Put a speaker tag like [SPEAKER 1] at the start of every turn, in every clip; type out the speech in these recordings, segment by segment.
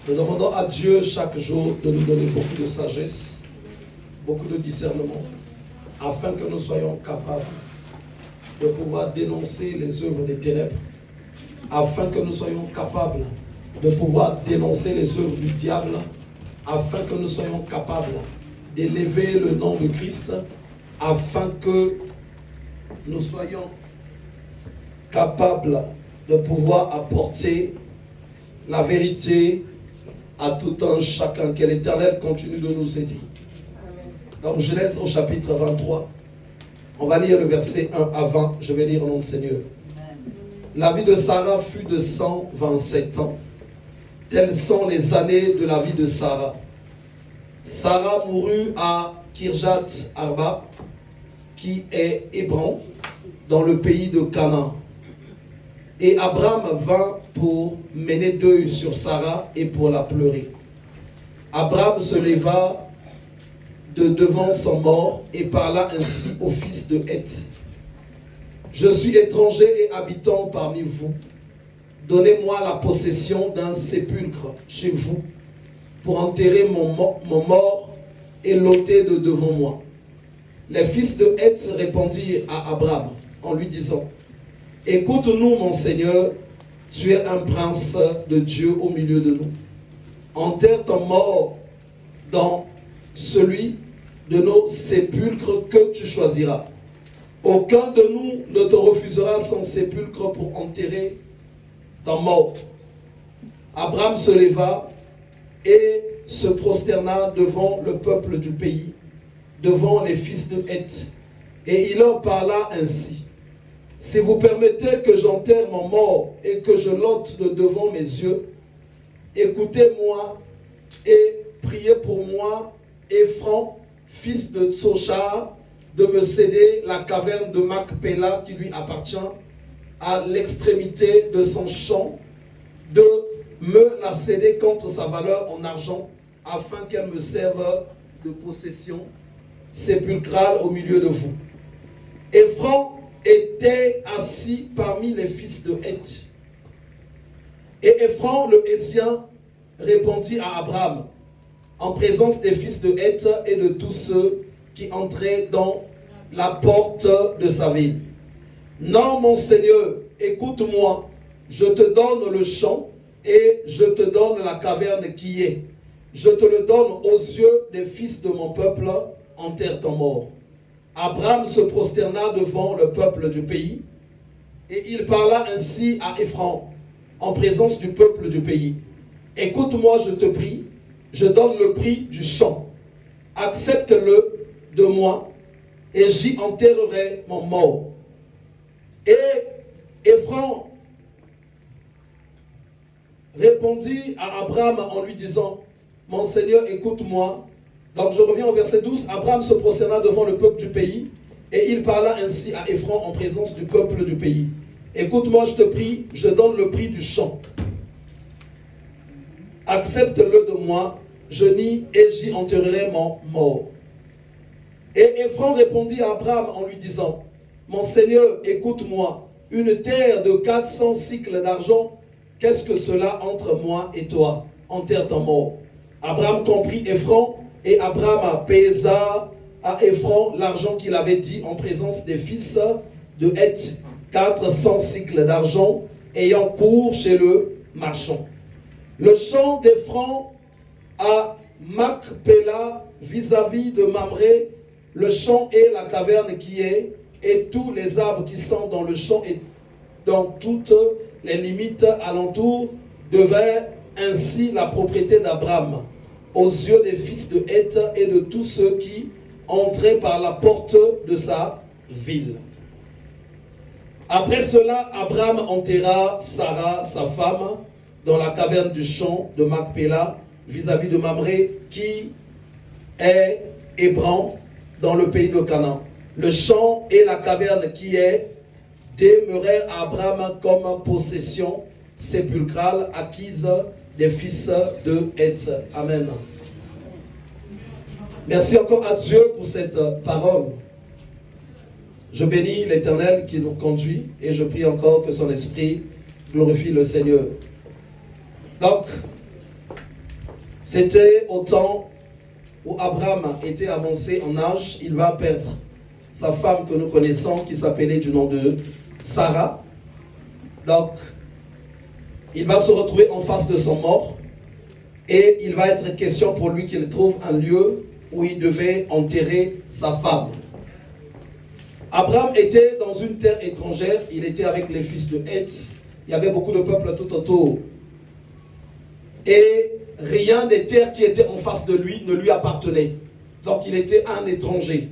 [SPEAKER 1] Nous demandons à Dieu chaque jour de nous donner beaucoup de sagesse, beaucoup de discernement, afin que nous soyons capables de pouvoir dénoncer les œuvres des ténèbres, afin que nous soyons capables de pouvoir dénoncer les œuvres du diable, afin que nous soyons capables d'élever le nom de Christ, afin que nous soyons capables de pouvoir apporter la vérité à tout un chacun. Que l'Éternel continue de nous aider. Donc Genèse au chapitre 23. On va lire le verset 1 avant. Je vais lire au nom du Seigneur. La vie de Sarah fut de 127 ans. Telles sont les années de la vie de Sarah. Sarah mourut à Kirjath Arba, qui est Hébron, dans le pays de Canaan. Et Abraham vint pour mener deuil sur Sarah et pour la pleurer. Abraham se leva de devant son mort et parla ainsi au fils de Heth. Je suis étranger et habitant parmi vous. Donnez-moi la possession d'un sépulcre chez vous pour enterrer mon mort et l'ôter de devant moi. Les fils de Heth répondirent à Abraham en lui disant: écoute-nous, mon Seigneur, tu es un prince de Dieu au milieu de nous. Enterre ton mort dans celui de nos sépulcres que tu choisiras. Aucun de nous ne te refusera son sépulcre pour enterrer ton mort. Abraham se leva et se prosterna devant le peuple du pays, devant les fils de Heth, et il leur parla ainsi: si vous permettez que j'enterre mon mort et que je l'ôte de devant mes yeux, écoutez-moi et priez pour moi, Ephron, fils de Tsochar, de me céder la caverne de Macpéla qui lui appartient à l'extrémité de son champ, de me la céder contre sa valeur en argent, afin qu'elle me serve de possession sépulcrale au milieu de vous. Ephron était assis parmi les fils de Heth. Et Ephron le Héthien répondit à Abraham en présence des fils de Heth et de tous ceux qui entraient dans la porte de sa ville: non, mon Seigneur, écoute-moi, je te donne le champ et je te donne la caverne qui est. Je te le donne aux yeux des fils de mon peuple, enterre ton mort. Abraham se prosterna devant le peuple du pays, et il parla ainsi à Ephron, en présence du peuple du pays: écoute-moi, je te prie, je donne le prix du champ. Accepte-le de moi, et j'y enterrerai mon mort. Et Ephron répondit à Abraham en lui disant: mon Seigneur, écoute-moi. Donc je reviens au verset 12. Abraham se prosterna devant le peuple du pays, et il parla ainsi à Ephron en présence du peuple du pays: écoute-moi, je te prie, je donne le prix du champ. Accepte-le de moi, je nie et j'y enterrerai mon mort. Et Ephron répondit à Abraham en lui disant: mon Seigneur, écoute-moi, une terre de 400 cycles d'argent, qu'est-ce que cela entre moi et toi? Enterre ton mort. Abraham comprit Ephron, et Abraham pesa à Ephron l'argent qu'il avait dit en présence des fils de Heth, 400 cycles d'argent, ayant cours chez le marchand. Le champ d'Ephron à Macpéla, vis-à-vis de Mamré, le champ et la caverne qui est, et tous les arbres qui sont dans le champ et dans toutes les limites alentour, devaient ainsi la propriété d'Abraham aux yeux des fils de Heth et de tous ceux qui entraient par la porte de sa ville. Après cela, Abraham enterra Sarah, sa femme, dans la caverne du champ de Macpéla, vis-à-vis de Mamré, qui est Hébron, dans le pays de Canaan. Le champ et la caverne qui est demeurèrent à Abraham comme possession sépulcrale acquise des fils de Heth. Amen. Merci encore à Dieu pour cette parole. Je bénis l'Éternel qui nous conduit et je prie encore que son esprit glorifie le Seigneur. Donc, C'était au temps où Abraham était avancé en âge. Il va perdre sa femme que nous connaissons, qui s'appelait du nom de Sarah. Donc, il va se retrouver en face de son mort. Et il va être question pour lui qu'il trouve un lieu où il devait enterrer sa femme. Abraham était dans une terre étrangère. Il était avec les fils de Heth. Il y avait beaucoup de peuples tout autour. Et rien des terres qui étaient en face de lui ne lui appartenait. Donc il était un étranger.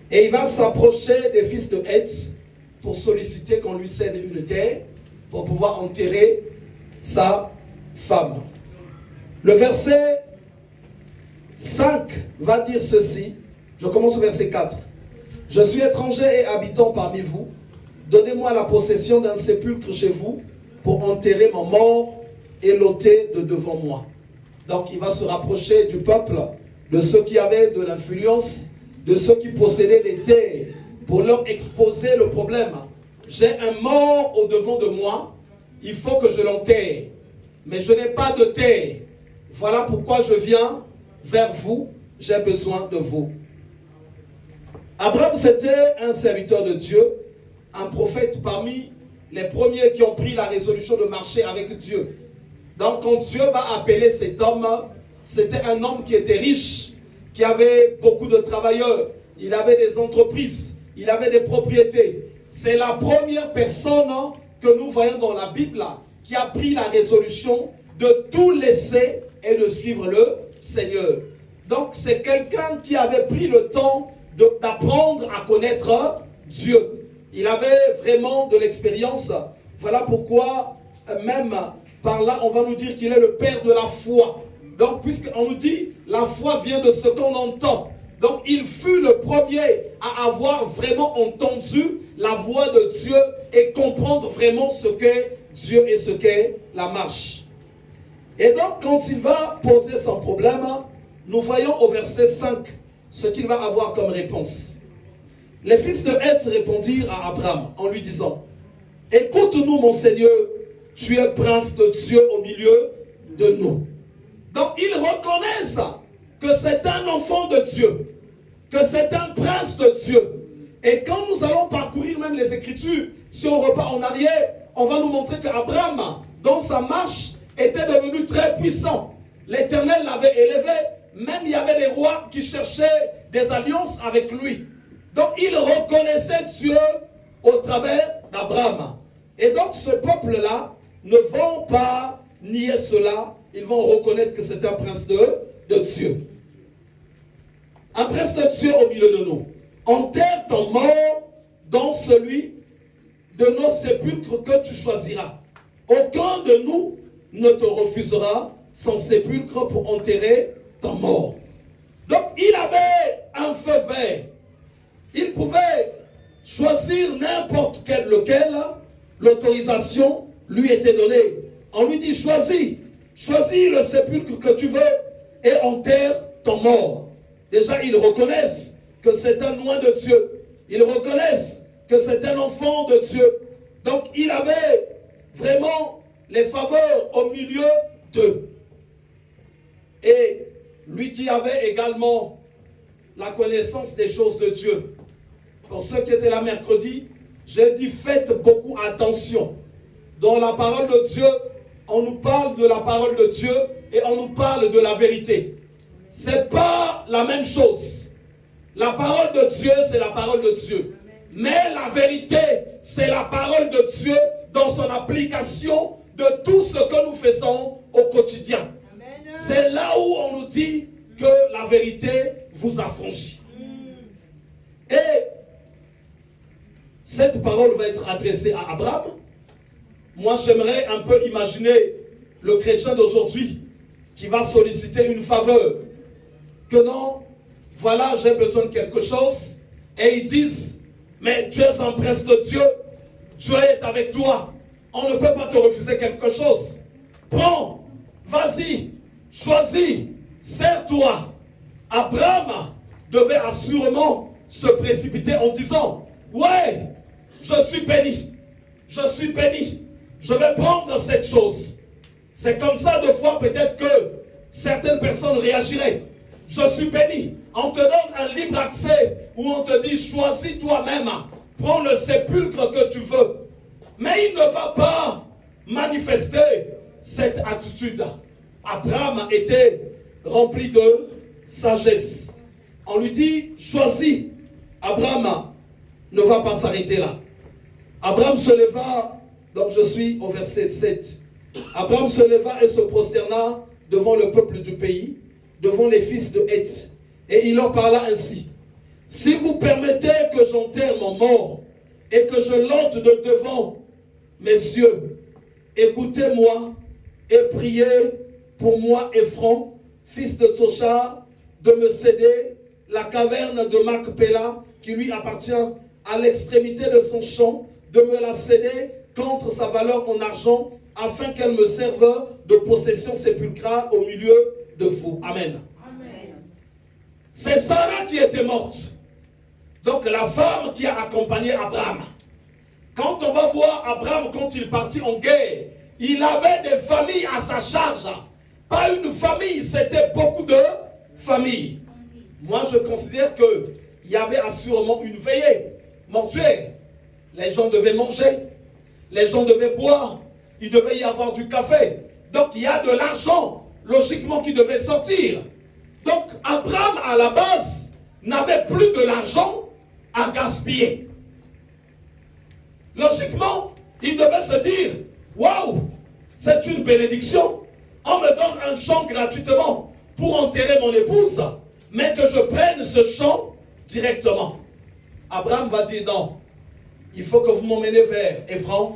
[SPEAKER 1] Et il va s'approcher des fils de Heth pour solliciter qu'on lui cède une terre pour pouvoir enterrer sa femme. Le verset 5 va dire ceci. Je commence au verset 4. Je suis étranger et habitant parmi vous. Donnez-moi la possession d'un sépulcre chez vous pour enterrer mon mort et l'ôter de devant moi. Donc il va se rapprocher du peuple, de ceux qui avaient de l'influence, de ceux qui possédaient des terres, pour leur exposer le problème. J'ai un mort au devant de moi, il faut que je l'enterre. Mais je n'ai pas de terre. Voilà pourquoi je viens vers vous, j'ai besoin de vous. Abraham, c'était un serviteur de Dieu, un prophète parmi les premiers qui ont pris la résolution de marcher avec Dieu. Donc quand Dieu va appeler cet homme, c'était un homme qui était riche, qui avait beaucoup de travailleurs, il avait des entreprises, il avait des propriétés. C'est la première personne que nous voyons dans la Bible qui a pris la résolution de tout laisser et de suivre le Seigneur. Donc c'est quelqu'un qui avait pris le temps d'apprendre à connaître Dieu. Il avait vraiment de l'expérience. Voilà pourquoi même par là on va nous dire qu'il est le père de la foi. Donc puisqu'on nous dit la foi vient de ce qu'on entend. Donc il fut le premier à avoir vraiment entendu la voix de Dieu et comprendre vraiment ce qu'est Dieu et ce qu'est la marche. Et donc quand il va poser son problème, nous voyons au verset 5 ce qu'il va avoir comme réponse. Les fils de Heth répondirent à Abraham en lui disant: écoute-nous mon Seigneur, tu es prince de Dieu au milieu de nous. Donc ils reconnaissent que c'est un enfant de Dieu, que c'est un prince de Dieu. Et quand nous allons parcourir même les Écritures, si on repart en arrière, on va nous montrer qu'Abraham, dans sa marche, était devenu très puissant. L'Éternel l'avait élevé, même il y avait des rois qui cherchaient des alliances avec lui. Donc il reconnaissait Dieu au travers d'Abraham. Et donc ce peuple-là ne vont pas nier cela, ils vont reconnaître que c'est un prince de Dieu. Un prince de Dieu au milieu de nous. Enterre ton mort dans celui de nos sépulcres que tu choisiras. Aucun de nous ne te refusera son sépulcre pour enterrer ton mort. Donc il avait un feu vert. Il pouvait choisir n'importe lequel, l'autorisation lui était donnée. On lui dit: choisis le sépulcre que tu veux et enterre ton mort. Déjà, ils reconnaissent que c'est un loin de Dieu. Ils reconnaissent que c'est un enfant de Dieu. Donc, il avait vraiment les faveurs au milieu d'eux. Et lui qui avait également la connaissance des choses de Dieu. Pour ceux qui étaient là mercredi, j'ai dit: faites beaucoup attention. Dans la parole de Dieu, on nous parle de la parole de Dieu et on nous parle de la vérité. Ce n'est pas la même chose. La parole de Dieu, c'est la parole de Dieu. Mais la vérité, c'est la parole de Dieu dans son application de tout ce que nous faisons au quotidien. C'est là où on nous dit que la vérité vous affranchit. Et cette parole va être adressée à Abraham. Moi, j'aimerais un peu imaginer le chrétien d'aujourd'hui qui va solliciter une faveur. Que non, voilà, j'ai besoin de quelque chose. Et ils disent: mais tu es un prince de Dieu, Dieu est avec toi. On ne peut pas te refuser quelque chose. Prends, vas-y, choisis, sers-toi. Abraham devait assurément se précipiter en disant: ouais, je suis béni, je vais prendre cette chose. C'est comme ça, de fois, peut-être que certaines personnes réagiraient. Je suis béni. On te donne un libre accès où on te dit choisis toi-même. Prends le sépulcre que tu veux. Mais il ne va pas manifester cette attitude. Abraham était rempli de sagesse. On lui dit choisis. Abraham ne va pas s'arrêter là. Abraham se leva, donc je suis au verset 7. Abraham se leva et se prosterna devant le peuple du pays, devant les fils de Heth. Et il leur parla ainsi. Si vous permettez que j'enterre mon mort et que je l'ôte de devant mes yeux, écoutez-moi et priez pour moi, Ephron, fils de Tsochar, de me céder la caverne de Macpéla qui lui appartient à l'extrémité de son champ, de me la céder contre sa valeur en argent, afin qu'elle me serve de possession sépulcrale au milieu de vous. Amen. Amen. C'est Sarah qui était morte. Donc la femme qui a accompagné Abraham. Quand on va voir Abraham, quand il partit en guerre, il avait des familles à sa charge. Pas une famille, c'était beaucoup de familles. Moi, je considère qu'il y avait assurément une veillée mortuaire. Les gens devaient manger, les gens devaient boire, il devait y avoir du café. Donc, il y a de l'argent, logiquement, qui devait sortir. Donc, Abraham, à la base, n'avait plus de l'argent à gaspiller. Logiquement, il devait se dire, waouh, c'est une bénédiction. On me donne un champ gratuitement pour enterrer mon épouse, mais que je prenne ce champ directement. Abraham va dire non, il faut que vous m'emmenez vers Ephron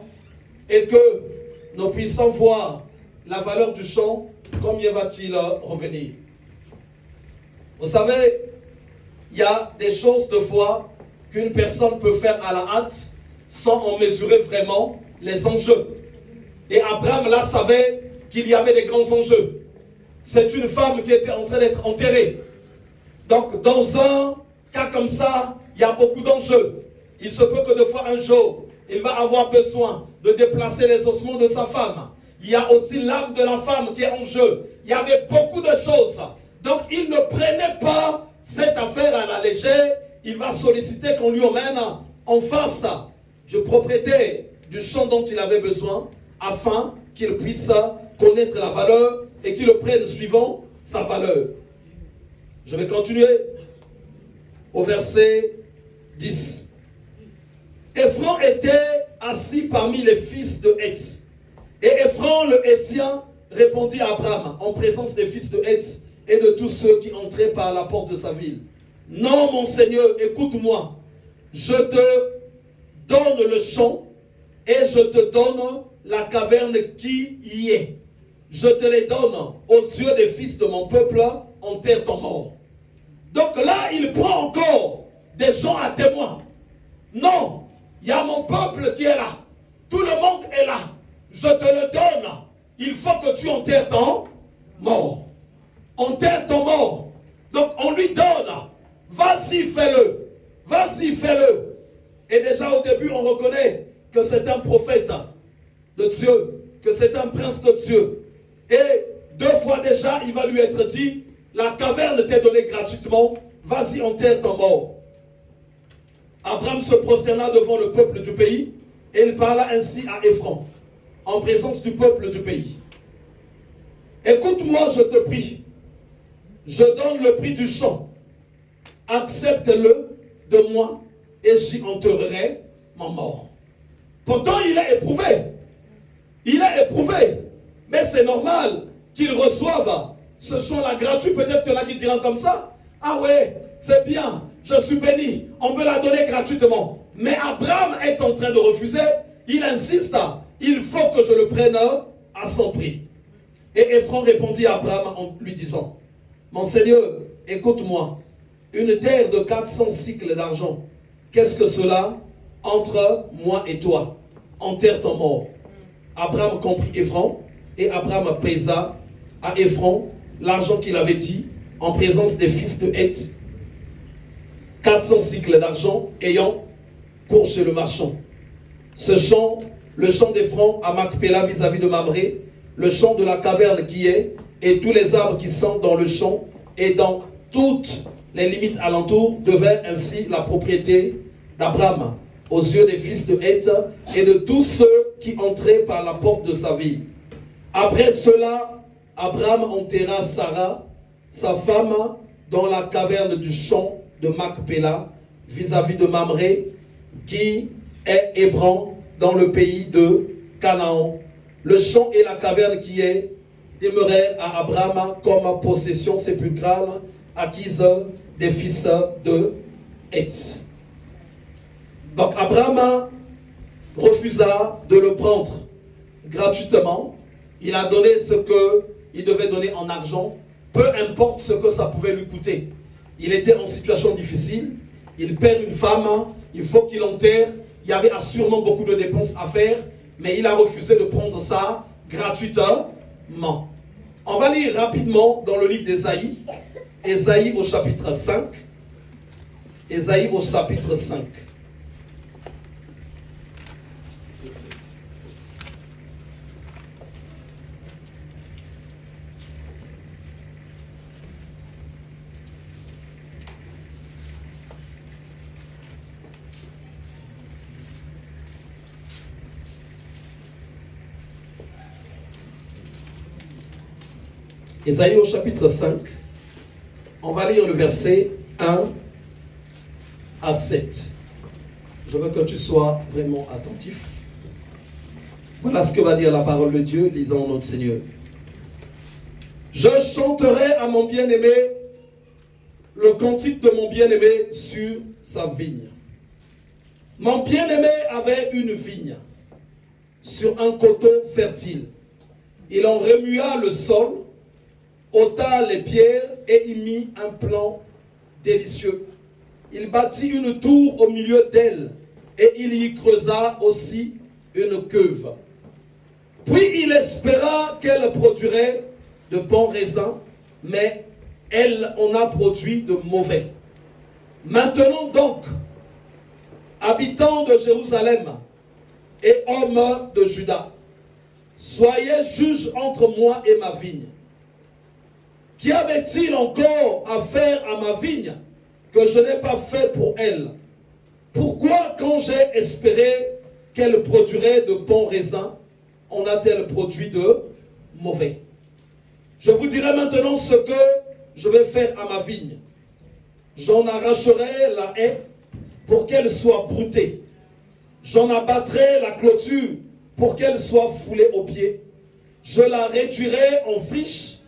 [SPEAKER 1] et que nous puissions voir la valeur du champ, combien va-t-il revenir. Vous savez, il y a des choses de foi qu'une personne peut faire à la hâte sans en mesurer vraiment les enjeux. Et Abraham là savait qu'il y avait des grands enjeux. C'est une femme qui était en train d'être enterrée. Donc dans un cas comme ça, il y a beaucoup d'enjeux. Il se peut que de fois un jour, il va avoir besoin de déplacer les ossements de sa femme. Il y a aussi l'âme de la femme qui est en jeu. Il y avait beaucoup de choses. Donc il ne prenait pas cette affaire à la légère. Il va solliciter qu'on lui emmène en face du propriétaire du champ dont il avait besoin, afin qu'il puisse connaître la valeur et qu'il le prenne suivant sa valeur. Je vais continuer au verset 10. Ephron était assis parmi les fils de Heth. Et Ephron le Héthien répondit à Abraham en présence des fils de Heth et de tous ceux qui entraient par la porte de sa ville. Non, mon Seigneur, écoute-moi. Je te donne le champ et je te donne la caverne qui y est. Je te les donne aux yeux des fils de mon peuple, enterre ton mort. Donc là, il prend encore des gens à témoin. Non, il y a mon peuple qui est là. Tout le monde est là. Je te le donne. Il faut que tu enterres ton mort. Enterre ton mort. Donc on lui donne. Vas-y, fais-le. Vas-y, fais-le. Et déjà au début, on reconnaît que c'est un prophète de Dieu, que c'est un prince de Dieu. Et 2 fois déjà, il va lui être dit, la caverne t'est donnée gratuitement, vas-y, enterre ton mort. Abraham se prosterna devant le peuple du pays, et il parla ainsi à Ephron, en présence du peuple du pays. Écoute-moi, je te prie, je donne le prix du champ, accepte-le de moi, et j'y enterrerai mon mort. Pourtant, il est éprouvé. Il est éprouvé. Mais c'est normal qu'il reçoive ce champ-là gratuit. Peut-être qu'il y en a qui diront comme ça. Ah ouais, c'est bien, je suis béni. On me l'a donné gratuitement. Mais Abraham est en train de refuser. Il insiste. Il faut que je le prenne à son prix. Et Ephron répondit à Abraham en lui disant, mon Seigneur, écoute-moi. Une terre de 400 cycles d'argent. Qu'est-ce que cela entre moi et toi? Enterre ton mort. Abraham comprit Ephron, et Abraham pesa à Ephron l'argent qu'il avait dit en présence des fils de Heth. 400 cycles d'argent ayant cours chez le marchand. Ce champ, le champ d'Ephron à Macpéla vis-à-vis de Mamré, le champ de la caverne qui est, et tous les arbres qui sont dans le champ et dans toutes les limites alentour devinrent ainsi la propriété d'Abraham aux yeux des fils de Heth et de tous ceux qui entraient par la porte de sa ville. Après cela, Abraham enterra Sarah, sa femme, dans la caverne du champ de Macpéla, vis-à-vis de Mamré, qui est Hébron, dans le pays de Canaan. Le champ et la caverne qui est demeurèrent à Abraham comme possession sépulcrale acquise des fils de Heth. Donc Abraham refusa de le prendre gratuitement. Il a donné ce qu'il devait donner en argent, peu importe ce que ça pouvait lui coûter. Il était en situation difficile, il perd une femme, il faut qu'il enterre, il y avait sûrement beaucoup de dépenses à faire, mais il a refusé de prendre ça gratuitement. On va lire rapidement dans le livre d'Ésaïe, Ésaïe au chapitre 5. Ésaïe au chapitre 5. Ésaïe au chapitre 5, on va lire le verset 1 à 7. Je veux que tu sois vraiment attentif. Voilà ce que va dire la parole de Dieu, lisons notre Seigneur. Je chanterai à mon bien-aimé le cantique de mon bien-aimé sur sa vigne. Mon bien-aimé avait une vigne sur un coteau fertile. Il en remua le sol, ôta les pierres et y mit un plan délicieux. Il bâtit une tour au milieu d'elle et il y creusa aussi une cuve. Puis il espéra qu'elle produirait de bons raisins, mais elle en a produit de mauvais. Maintenant donc, habitants de Jérusalem et hommes de Juda, soyez juges entre moi et ma vigne. Qu'y avait-il encore à faire à ma vigne que je n'ai pas fait pour elle? Pourquoi, quand j'ai espéré qu'elle produirait de bons raisins, en a-t-elle produit de mauvais? Je vous dirai maintenant ce que je vais faire à ma vigne. J'en arracherai la haie pour qu'elle soit broutée. J'en abattrai la clôture pour qu'elle soit foulée aux pieds. Je la réduirai en friche.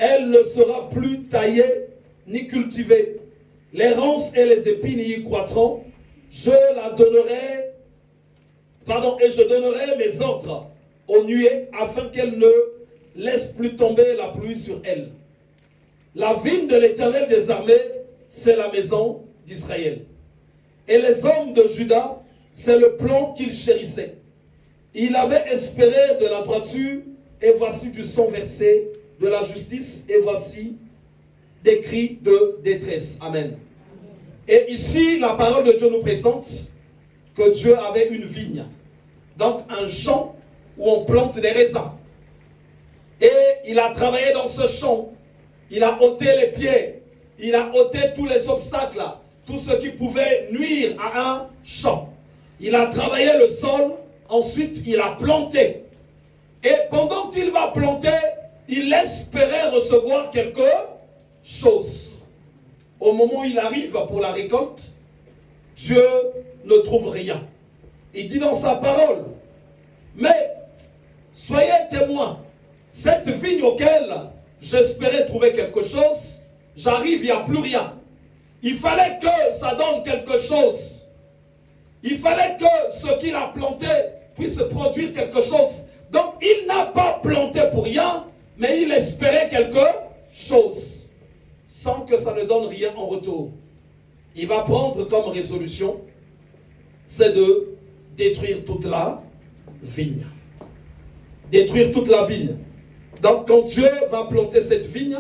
[SPEAKER 1] Elle ne sera plus taillée ni cultivée. Les ronces et les épines y croîtront. Je la donnerai, et je donnerai mes ordres aux nuées afin qu'elle ne laisse plus tomber la pluie sur elle. La vigne de l'Éternel des armées, c'est la maison d'Israël. Et les hommes de Juda, c'est le plan qu'il chérissait. Il avait espéré de la droiture, et voici du sang versé, de la justice, et voici des cris de détresse. Amen. Et ici, la parole de Dieu nous présente que Dieu avait une vigne. Donc un champ où on plante des raisins. Et il a travaillé dans ce champ. Il a ôté les pieds. Il a ôté tous les obstacles, tout ce qui pouvait nuire à un champ. Il a travaillé le sol. Ensuite, il a planté. Et pendant qu'il va planter, il espérait recevoir quelque chose. Au moment où il arrive pour la récolte, Dieu ne trouve rien. Il dit dans sa parole, mais soyez témoins, cette vigne auquel j'espérais trouver quelque chose, j'arrive, il n'y a plus rien. Il fallait que ça donne quelque chose. Il fallait que ce qu'il a planté puisse produire quelque chose. Donc il n'a pas planté pour rien, mais il espérait quelque chose, sans que ça ne donne rien en retour. Il va prendre comme résolution, c'est de détruire toute la vigne. Détruire toute la vigne. Donc quand Dieu va planter cette vigne,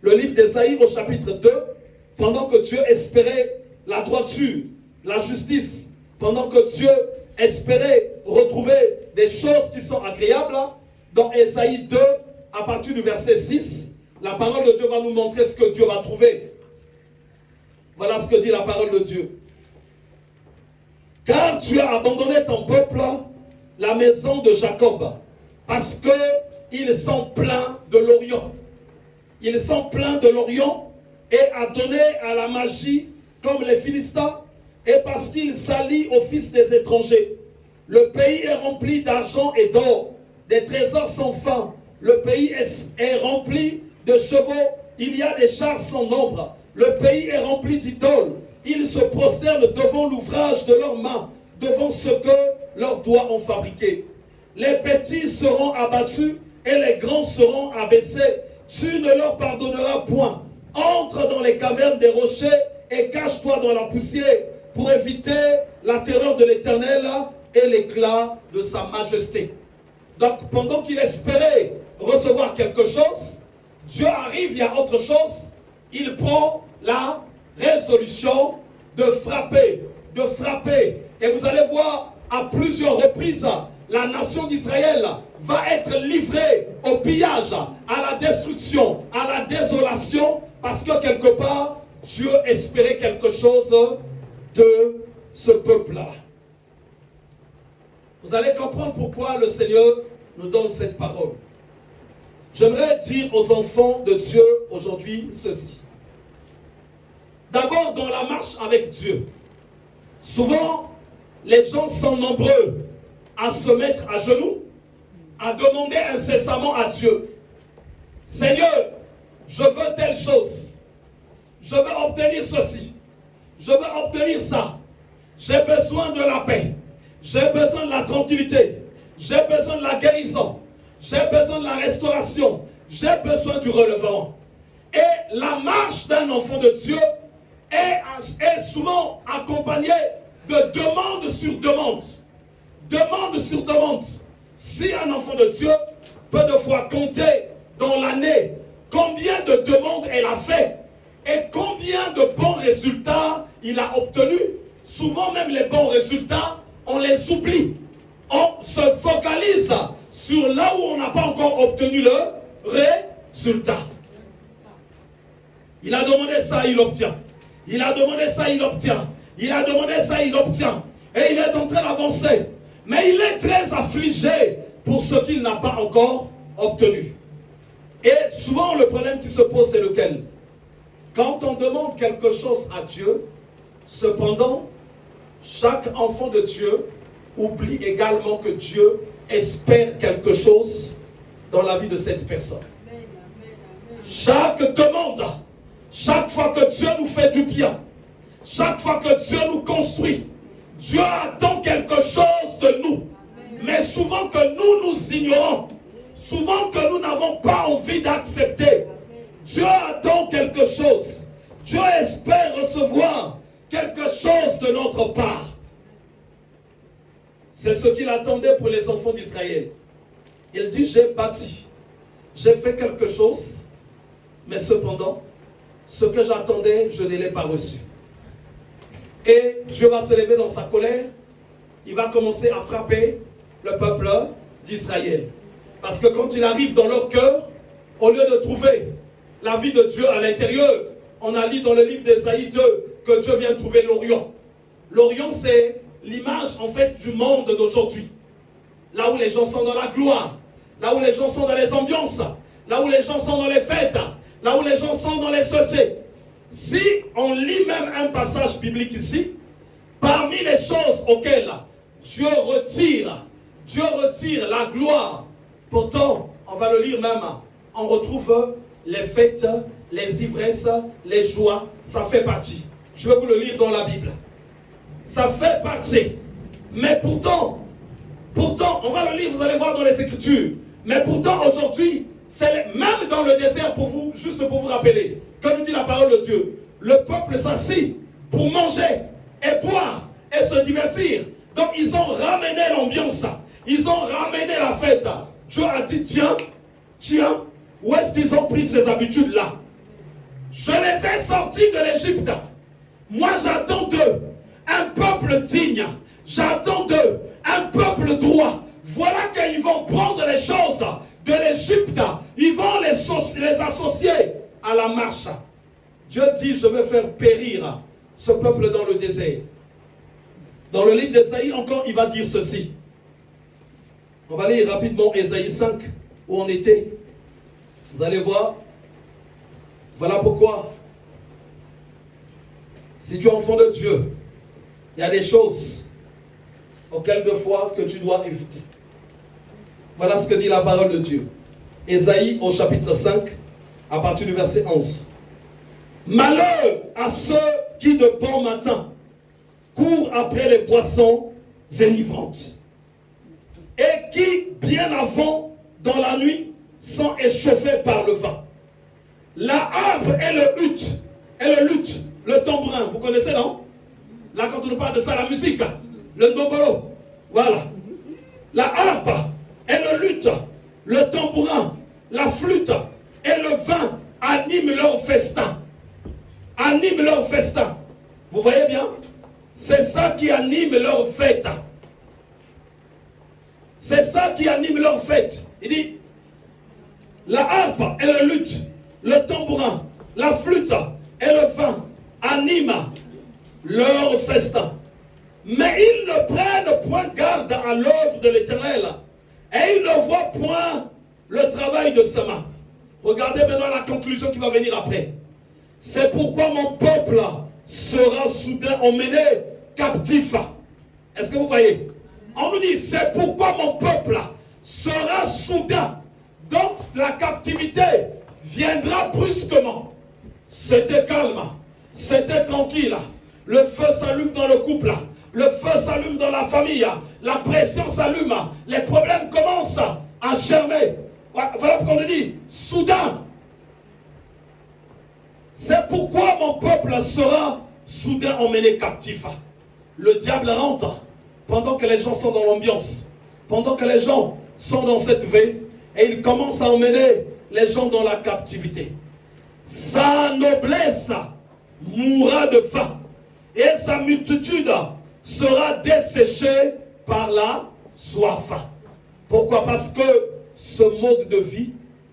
[SPEAKER 1] le livre d'Ésaïe au chapitre 2, pendant que Dieu espérait la droiture, la justice, pendant que Dieu espérait retrouver des choses qui sont agréables, dans Ésaïe 2, à partir du verset 6, la parole de Dieu va nous montrer ce que Dieu va trouver. Voilà ce que dit la parole de Dieu. Car tu as abandonné ton peuple, la maison de Jacob, parce qu'ils sont pleins de l'Orient. Ils sont pleins de l'Orient et adonnés à la magie comme les Philistins, et parce qu'ils s'allient aux fils des étrangers. Le pays est rempli d'argent et d'or, des trésors sans fin. Le pays est rempli de chevaux, il y a des chars sans nombre. Le pays est rempli d'idoles. Ils se prosternent devant l'ouvrage de leurs mains, devant ce que leurs doigts ont fabriqué. Les petits seront abattus et les grands seront abaissés. Tu ne leur pardonneras point. Entre dans les cavernes des rochers et cache-toi dans la poussière pour éviter la terreur de l'Éternel et l'éclat de sa majesté. Donc pendant qu'il espérait recevoir quelque chose, Dieu arrive, il y a autre chose. Il prend la résolution de frapper, de frapper. Et vous allez voir à plusieurs reprises, la nation d'Israël va être livrée au pillage, à la destruction, à la désolation, parce que quelque part, Dieu espérait quelque chose de ce peuple-là. Vous allez comprendre pourquoi le Seigneur nous donne cette parole. J'aimerais dire aux enfants de Dieu aujourd'hui ceci. D'abord, dans la marche avec Dieu, souvent, les gens sont nombreux à se mettre à genoux, à demander incessamment à Dieu, Seigneur, je veux telle chose, je veux obtenir ceci, je veux obtenir ça, j'ai besoin de la paix, j'ai besoin de la tranquillité, j'ai besoin de la guérison, j'ai besoin de la restauration, j'ai besoin du relevement. Et la marche d'un enfant de Dieu est souvent accompagnée de demande sur demande. Demande sur demande. Si un enfant de Dieu peut de fois compter dans l'année combien de demandes elle a fait et combien de bons résultats il a obtenus, souvent même les bons résultats, on les oublie. On se focalise sur là où on n'a pas encore obtenu le résultat. Il a demandé ça, il obtient. Il a demandé ça, il obtient. Il a demandé ça, il obtient. Et il est en train d'avancer. Mais il est très affligé pour ce qu'il n'a pas encore obtenu. Et souvent, le problème qui se pose, c'est lequel? Quand on demande quelque chose à Dieu, cependant, chaque enfant de Dieu oublie également que Dieu espère quelque chose dans la vie de cette personne. Chaque demande, chaque fois que Dieu nous fait du bien, chaque fois que Dieu nous construit, Dieu attend quelque chose de nous. Mais souvent que nous ignorons, souvent que nous n'avons pas envie d'accepter, Dieu attend quelque chose. Dieu espère recevoir quelque chose de notre part. C'est ce qu'il attendait pour les enfants d'Israël. Il dit, j'ai bâti, j'ai fait quelque chose, mais cependant, ce que j'attendais, je ne l'ai pas reçu. Et Dieu va se lever dans sa colère. Il va commencer à frapper le peuple d'Israël. Parce que quand il arrive dans leur cœur, au lieu de trouver la vie de Dieu à l'intérieur, on a lu dans le livre d'Ésaïe 2 que Dieu vient trouver l'Orient. L'Orient, c'est l'image en fait du monde d'aujourd'hui. Là où les gens sont dans la gloire, là où les gens sont dans les ambiances, là où les gens sont dans les fêtes, là où les gens sont dans les sociétés. Si on lit même un passage biblique ici, parmi les choses auxquelles Dieu retire la gloire, pourtant, on va le lire même, on retrouve les fêtes, les ivresses, les joies, ça fait partie. Je vais vous le lire dans la Bible. Ça fait partie. Mais pourtant, on va le lire, vous allez voir dans les Écritures. Mais pourtant, aujourd'hui, c'est même dans le désert, pour vous, juste pour vous rappeler, que nous dit la parole de Dieu, le peuple s'assit pour manger et boire et se divertir. Donc ils ont ramené l'ambiance, ils ont ramené la fête. Dieu a dit, tiens, où est-ce qu'ils ont pris ces habitudes-là? Je les ai sortis de l'Égypte. Moi j'attends d'eux un peuple digne. J'attends d'eux un peuple droit. Voilà qu'ils vont prendre les choses de l'Égypte ils vont les associer à la marche. Dieu dit, je vais faire périr ce peuple dans le désert. Dans le livre d'Ésaïe encore, il va dire ceci. On va lire rapidement Ésaïe 5, où on était. Vous allez voir. Voilà pourquoi, si tu es enfant de Dieu, il y a des choses auxquelles de fois que tu dois éviter. Voilà ce que dit la parole de Dieu. Ésaïe au chapitre 5, à partir du verset 11. Malheur à ceux qui de bon matin courent après les boissons enivrantes et qui, bien avant, dans la nuit, sont échauffés par le vent. La harpe et le luth, le tambourin, vous connaissez, non? Là, quand on nous parle de ça, la musique, le ndombolo, voilà. La harpe et le luth, le tambourin, la flûte et le vin animent leur festin. Animent leur festin. Vous voyez bien? C'est ça qui anime leur fête. C'est ça qui anime leur fête. Il dit, la harpe et le luth, le tambourin, la flûte et le vin animent leur festin. Mais ils ne prennent point garde à l'œuvre de l'Éternel. Et ils ne voient point le travail de ses mains. Regardez maintenant la conclusion qui va venir après. C'est pourquoi mon peuple sera soudain emmené captif. Est-ce que vous voyez? On nous dit, c'est pourquoi mon peuple sera soudain. Donc la captivité viendra brusquement. C'était calme, c'était tranquille. Le feu s'allume dans le couple, le feu s'allume dans la famille, la pression s'allume, les problèmes commencent à germer. Voilà pourquoi on nous dit, soudain. C'est pourquoi mon peuple sera soudain emmené captif. Le diable rentre pendant que les gens sont dans l'ambiance, pendant que les gens sont dans cette veille, et il commence à emmener les gens dans la captivité. Sa noblesse mourra de faim, et sa multitude sera desséchée par la soif. Pourquoi? Parce que ce mode de vie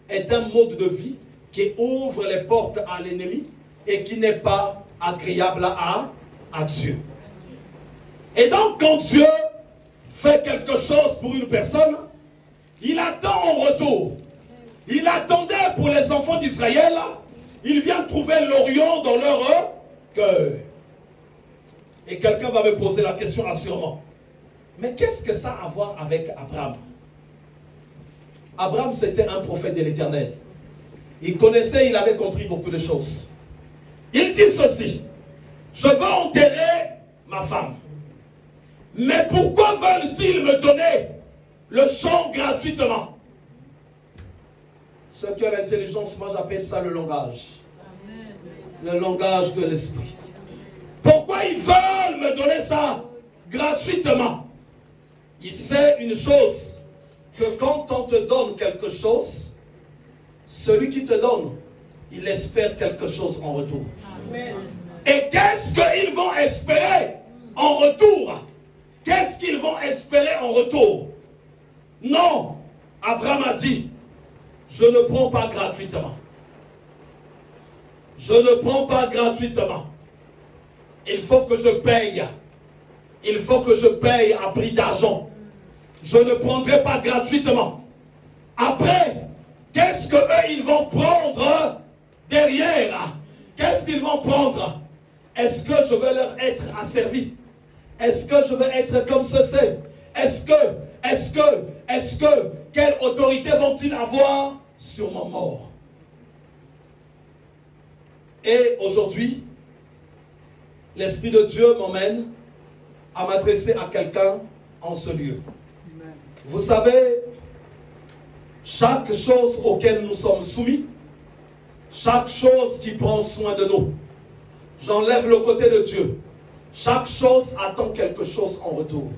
[SPEAKER 1] est un mode de vie qui ouvre les portes à l'ennemi et qui n'est pas agréable à Dieu. Et donc quand Dieu fait quelque chose pour une personne, il attend en retour. Il attendait pour les enfants d'Israël, il vient trouver l'Orient dans leur cœur. Et quelqu'un va me poser la question assurément. Mais qu'est-ce que ça a à voir avec Abraham? Abraham, c'était un prophète de l'Éternel. Il connaissait, il avait compris beaucoup de choses. Il dit ceci: je veux enterrer ma femme. Mais pourquoi veulent-ils me donner le champ gratuitement? Ce qui a l'intelligence, moi j'appelle ça le langage. Le langage de l'esprit. Pourquoi ils veulent me donner ça gratuitement? Il sait une chose, que quand on te donne quelque chose, celui qui te donne, il espère quelque chose en retour. Amen. Et qu'est-ce qu'ils vont espérer en retour? Qu'est-ce qu'ils vont espérer en retour? Non, Abraham a dit, je ne prends pas gratuitement. Je ne prends pas gratuitement. Il faut que je paye. Il faut que je paye à prix d'argent. Je ne prendrai pas gratuitement. Après, qu'est-ce qu'eux ils vont prendre derrière? Qu'est-ce qu'ils vont prendre? Est-ce que je vais leur être asservi? Est-ce que je vais être comme ceci? Est-ce que, quelle autorité vont-ils avoir sur ma mort? Et aujourd'hui, l'Esprit de Dieu m'emmène à m'adresser à quelqu'un en ce lieu. Vous savez, chaque chose auquel nous sommes soumis, chaque chose qui prend soin de nous, j'enlève le côté de Dieu. Chaque chose attend quelque chose en retour.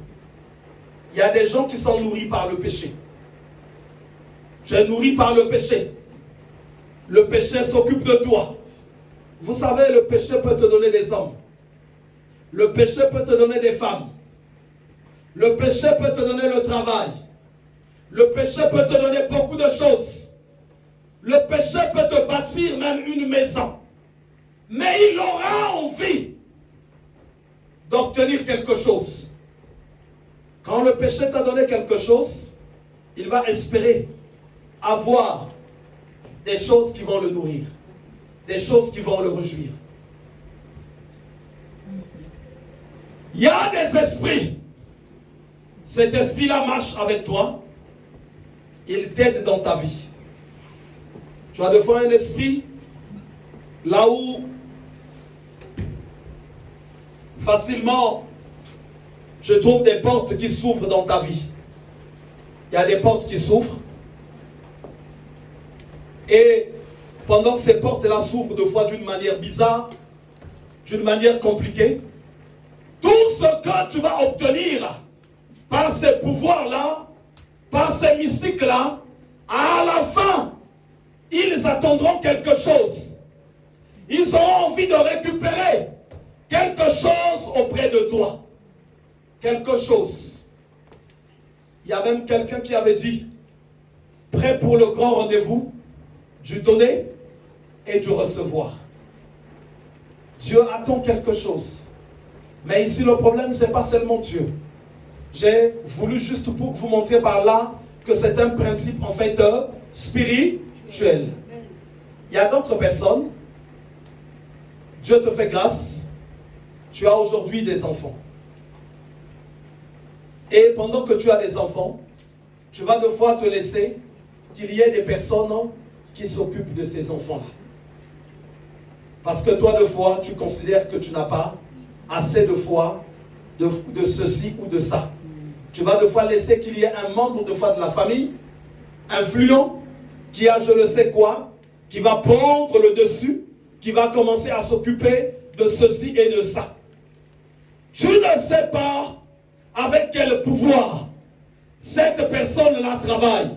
[SPEAKER 1] Il y a des gens qui sont nourris par le péché. Tu es nourri par le péché. Le péché s'occupe de toi. Vous savez, le péché peut te donner des hommes. Le péché peut te donner des femmes. Le péché peut te donner le travail. Le péché peut te donner beaucoup de choses. Le péché peut te bâtir même une maison. Mais il aura envie d'obtenir quelque chose. Quand le péché t'a donné quelque chose, il va espérer avoir des choses qui vont le nourrir, des choses qui vont le réjouir. Il y a des esprits. Cet esprit-là marche avec toi. Il t'aide dans ta vie. Tu as des fois un esprit là où facilement je trouve des portes qui s'ouvrent dans ta vie. Il y a des portes qui s'ouvrent. Et pendant que ces portes-là s'ouvrent de fois d'une manière bizarre, d'une manière compliquée, tout ce que tu vas obtenir par ces pouvoirs-là, par ces mystiques-là, à la fin, ils attendront quelque chose. Ils auront envie de récupérer quelque chose auprès de toi. Quelque chose. Il y a même quelqu'un qui avait dit, prêt pour le grand rendez-vous, du donner et du recevoir. Dieu attend quelque chose. Mais ici, le problème, ce n'est pas seulement Dieu. J'ai voulu juste pour vous montrer par là que c'est un principe en fait spirituel. Il y a d'autres personnes. Dieu te fait grâce. Tu as aujourd'hui des enfants. Et pendant que tu as des enfants, tu vas de fois te laisser qu'il y ait des personnes qui s'occupent de ces enfants-là. Parce que toi, de fois, tu considères que tu n'as pas assez de foi de ceci ou de ça. Tu vas de fois laisser qu'il y ait un membre de foi de la famille, influent, qui a je ne sais quoi, qui va prendre le dessus, qui va commencer à s'occuper de ceci et de ça. Tu ne sais pas avec quel pouvoir cette personne-là travaille.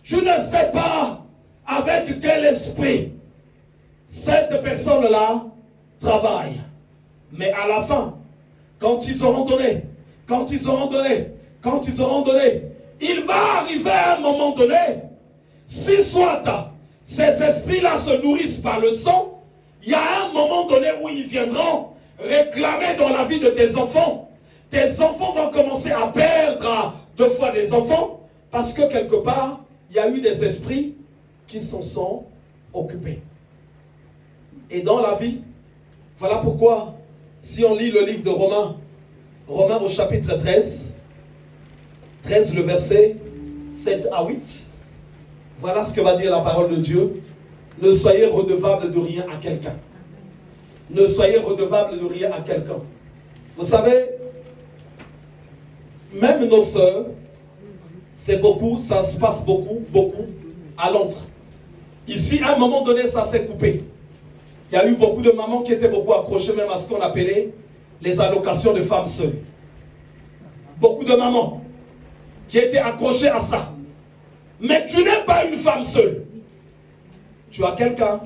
[SPEAKER 1] Tu ne sais pas avec quel esprit cette personne-là travaille. Mais à la fin, quand ils auront donné, il va arriver à un moment donné, si soit ces esprits-là se nourrissent par le sang, il y a un moment donné où ils viendront réclamer dans la vie de tes enfants. Tes enfants vont commencer à perdre deux fois des enfants parce que quelque part, il y a eu des esprits qui s'en sont occupés. Et dans la vie, voilà pourquoi, si on lit le livre de Romains, Romains au chapitre 13, le verset 7 à 8, voilà ce que va dire la parole de Dieu. Ne soyez redevables de rien à quelqu'un. Ne soyez redevables de rien à quelqu'un. Vous savez, même nos sœurs, c'est beaucoup, ça se passe beaucoup à Londres. Ici, à un moment donné, ça s'est coupé. Il y a eu beaucoup de mamans qui étaient beaucoup accrochées même à ce qu'on appelait les allocations de femmes seules. Beaucoup de mamans qui étaient accrochées à ça. Mais tu n'es pas une femme seule. Tu as quelqu'un.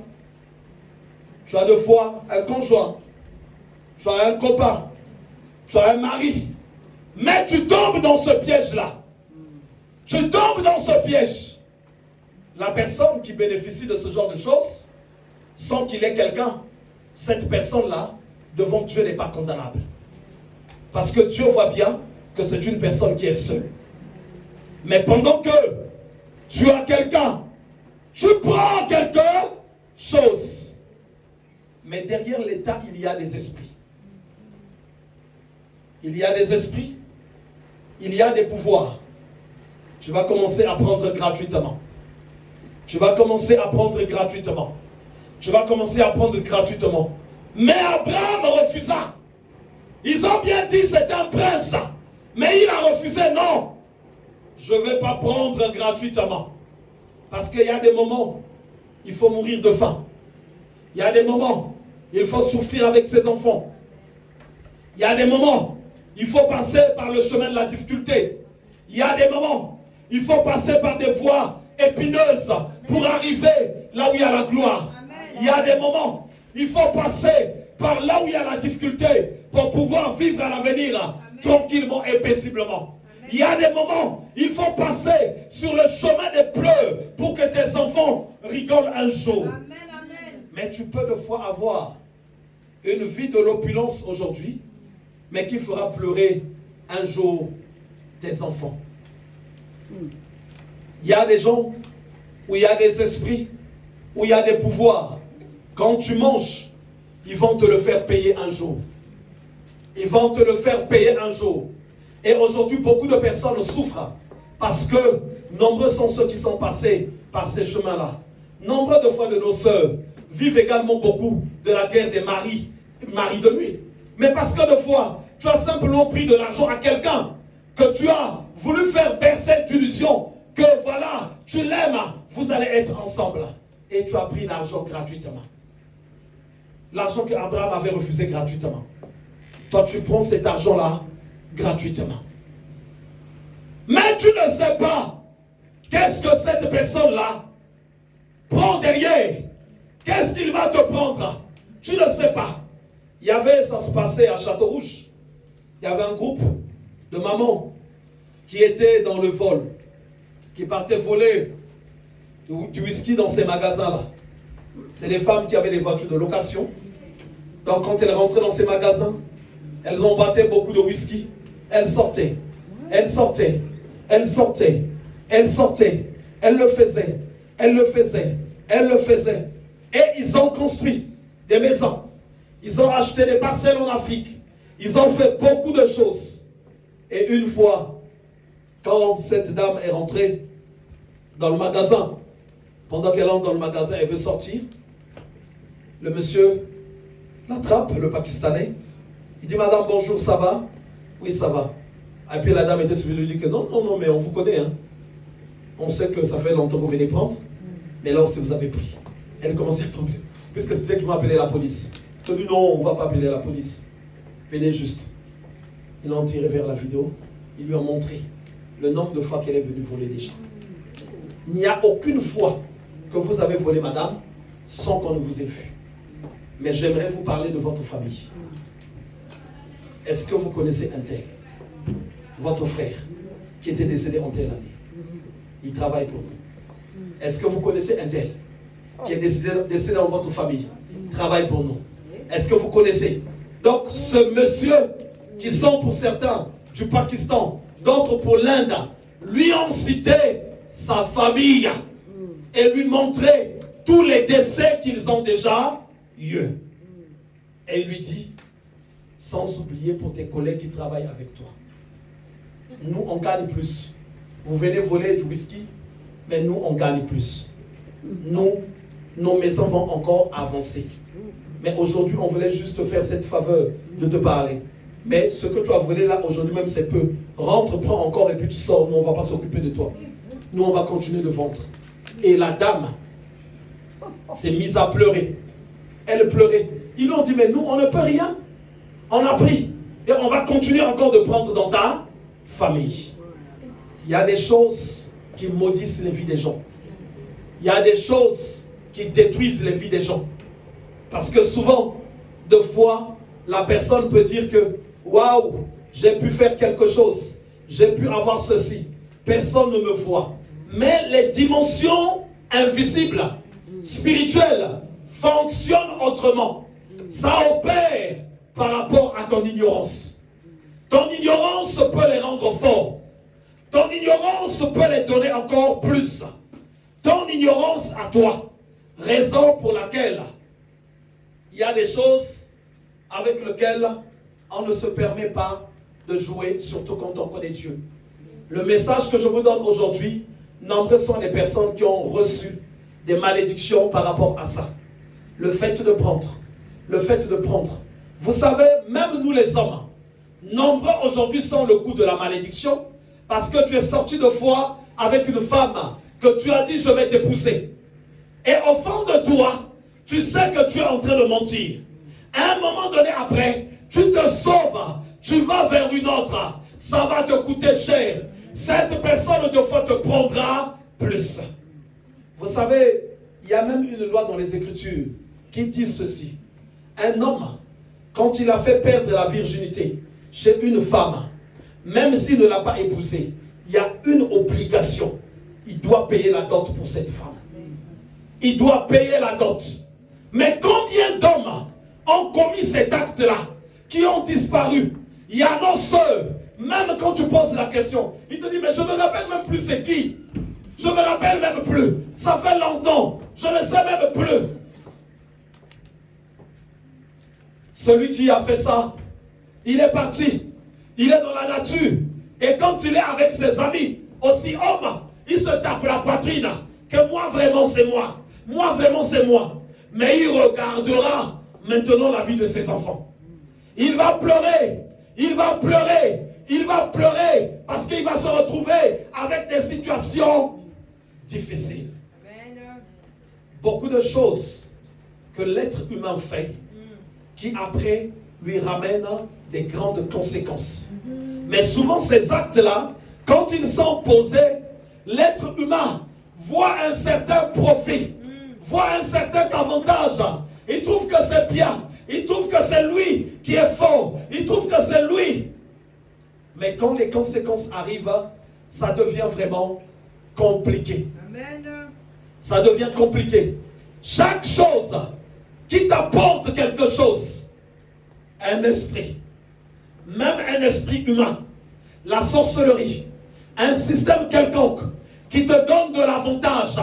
[SPEAKER 1] Tu as deux fois un conjoint. Tu as un copain. Tu as un mari. Mais tu tombes dans ce piège-là. Tu tombes dans ce piège. La personne qui bénéficie de ce genre de choses, sans qu'il ait quelqu'un, cette personne-là, devant Dieu, n'est pas condamnable. Parce que Dieu voit bien que c'est une personne qui est seule. Mais pendant que tu as quelqu'un, tu prends quelque chose. Mais derrière l'État, il y a des esprits. Il y a des esprits. Il y a des pouvoirs. Tu vas commencer à prendre gratuitement. Tu vas commencer à prendre gratuitement. Tu vas commencer à prendre gratuitement. Mais Abraham refusa. Ils ont bien dit c'est un prince. Mais il a refusé, non. Je ne vais pas prendre gratuitement. Parce qu'il y a des moments, il faut mourir de faim. Il y a des moments, il faut souffrir avec ses enfants. Il y a des moments, il faut passer par le chemin de la difficulté. Il y a des moments, il faut passer par des voies épineuses pour arriver là où il y a la gloire. Il y a des moments, il faut passer par là où il y a la difficulté pour pouvoir vivre à l'avenir tranquillement et paisiblement. Il y a des moments, il faut passer sur le chemin des pleurs pour que tes enfants rigolent un jour. Mais tu peux de fois avoir une vie de l'opulence aujourd'hui, mais qui fera pleurer un jour tes enfants. Il y a des gens où il y a des esprits, où il y a des pouvoirs. Quand tu manges, ils vont te le faire payer un jour. Ils vont te le faire payer un jour. Et aujourd'hui, beaucoup de personnes souffrent parce que nombreux sont ceux qui sont passés par ces chemins-là. Nombreux de fois de nos sœurs vivent également beaucoup de la guerre des maris de nuit. Mais parce que de fois, tu as simplement pris de l'argent à quelqu'un, que tu as voulu faire baisser cette illusion, que voilà, tu l'aimes, vous allez être ensemble. Et tu as pris l'argent gratuitement. L'argent qu'Abraham avait refusé gratuitement. Toi, tu prends cet argent-là gratuitement. Mais tu ne sais pas qu'est-ce que cette personne-là prend derrière. Qu'est-ce qu'il va te prendre? Tu ne sais pas. Ça se passait à Château-Rouge. Il y avait un groupe de mamans qui étaient dans le vol, qui partaient voler du whisky dans ces magasins-là. C'est les femmes qui avaient des voitures de location. Donc quand elles rentraient dans ces magasins, elles embattaient beaucoup de whisky. Elles sortaient. Elles sortaient. Elles sortaient. Elles sortaient. Elles le faisaient. Elles le faisaient. Elles le faisaient. Et ils ont construit des maisons. Ils ont acheté des parcelles en Afrique. Ils ont fait beaucoup de choses. Et une fois, quand cette dame est rentrée dans le magasin, pendant qu'elle entre dans le magasin, elle veut sortir, le monsieur l'attrape, le Pakistanais. Il dit, madame, bonjour, ça va? Oui, ça va. Et puis la dame était suivie, lui dit que non, non, non, mais on vous connaît. Hein. On sait que ça fait longtemps que vous venez prendre. Mais là aussi, vous avez pris. Elle commençait à trembler. Puisque c'est elle qui m'a appelé la police. Je lui ai dit, non, on ne va pas appeler la police. Venez juste. Ils l'ont tiré vers la vidéo. Ils lui ont montré le nombre de fois qu'elle est venue voler des gens. Il n'y a aucune fois que vous avez volé, madame, sans qu'on ne vous ait vu. Mais j'aimerais vous parler de votre famille. Est-ce que vous connaissez un tel? Votre frère, qui était décédé en telle année. Il travaille pour nous. Est-ce que vous connaissez un tel qui est décédé dans votre famille? Il travaille pour nous. Est-ce que vous connaissez? Donc ce monsieur, qui sont pour certains du Pakistan, d'autres pour l'Inde, lui ont cité sa famille et lui montré tous les décès qu'ils ont déjà eu. Et il lui dit, sans oublier pour tes collègues qui travaillent avec toi, nous on gagne plus. Vous venez voler du whisky, mais nous on gagne plus. Nous, nos maisons vont encore avancer. Mais aujourd'hui, on voulait juste te faire cette faveur de te parler. Mais ce que tu as volé là, aujourd'hui même, c'est peu. Rentre, prends encore et puis tu sors. Nous, on ne va pas s'occuper de toi. Nous, on va continuer de vendre. Et la dame s'est mise à pleurer. Elle pleurait. Ils lui ont dit, mais nous, on ne peut rien. On a pris. Et on va continuer encore de prendre dans ta famille. Il y a des choses qui maudissent les vies des gens. Il y a des choses qui détruisent les vies des gens. Parce que souvent, de fois, la personne peut dire que waouh, j'ai pu faire quelque chose, j'ai pu avoir ceci, personne ne me voit. Mais les dimensions invisibles, spirituelles, fonctionnent autrement. Ça opère par rapport à ton ignorance. Ton ignorance peut les rendre forts. Ton ignorance peut les donner encore plus. Ton ignorance à toi. Raison pour laquelle il y a des choses avec lesquelles on ne se permet pas de jouer, surtout quand on connaît Dieu. Le message que je vous donne aujourd'hui, nombreux sont les personnes qui ont reçu des malédictions par rapport à ça. Le fait de prendre. Le fait de prendre. Vous savez, même nous les hommes, nombreux aujourd'hui sont le coup de la malédiction parce que tu es sorti de foi avec une femme que tu as dit je vais t'épouser. Et au fond de toi, tu sais que tu es en train de mentir. À un moment donné après, tu te sauves, tu vas vers une autre. Ça va te coûter cher. Cette personne de foi te prendra plus. Vous savez, il y a même une loi dans les Écritures qui dit ceci. Un homme, quand il a fait perdre la virginité chez une femme, même s'il ne l'a pas épousée, il y a une obligation. Il doit payer la dot pour cette femme. Il doit payer la dot. Mais combien d'hommes ont commis cet acte-là, qui ont disparu? Il y a nos soeurs, même quand tu poses la question, il te dit, mais je ne me rappelle même plus c'est qui. Je ne me rappelle même plus. Ça fait longtemps. Je ne sais même plus. Celui qui a fait ça, il est parti. Il est dans la nature. Et quand il est avec ses amis, aussi hommes, il se tape la poitrine. Que moi vraiment c'est moi. Moi vraiment c'est moi. Mais il regardera maintenant la vie de ses enfants. Il va pleurer. Il va pleurer. Il va pleurer. Parce qu'il va se retrouver avec des situations difficiles. Beaucoup de choses que l'être humain fait qui après lui ramènent des grandes conséquences. Mais souvent ces actes-là, quand ils sont posés, l'être humain voit un certain profit, voit un certain avantage. Il trouve que c'est bien. Il trouve que c'est lui qui est fort. Il trouve que c'est lui. Mais quand les conséquences arrivent, ça devient vraiment compliqué. Amen. Ça devient compliqué. Chaque chose qui t'apporte quelque chose, un esprit, même un esprit humain, la sorcellerie, un système quelconque qui te donne de l'avantage,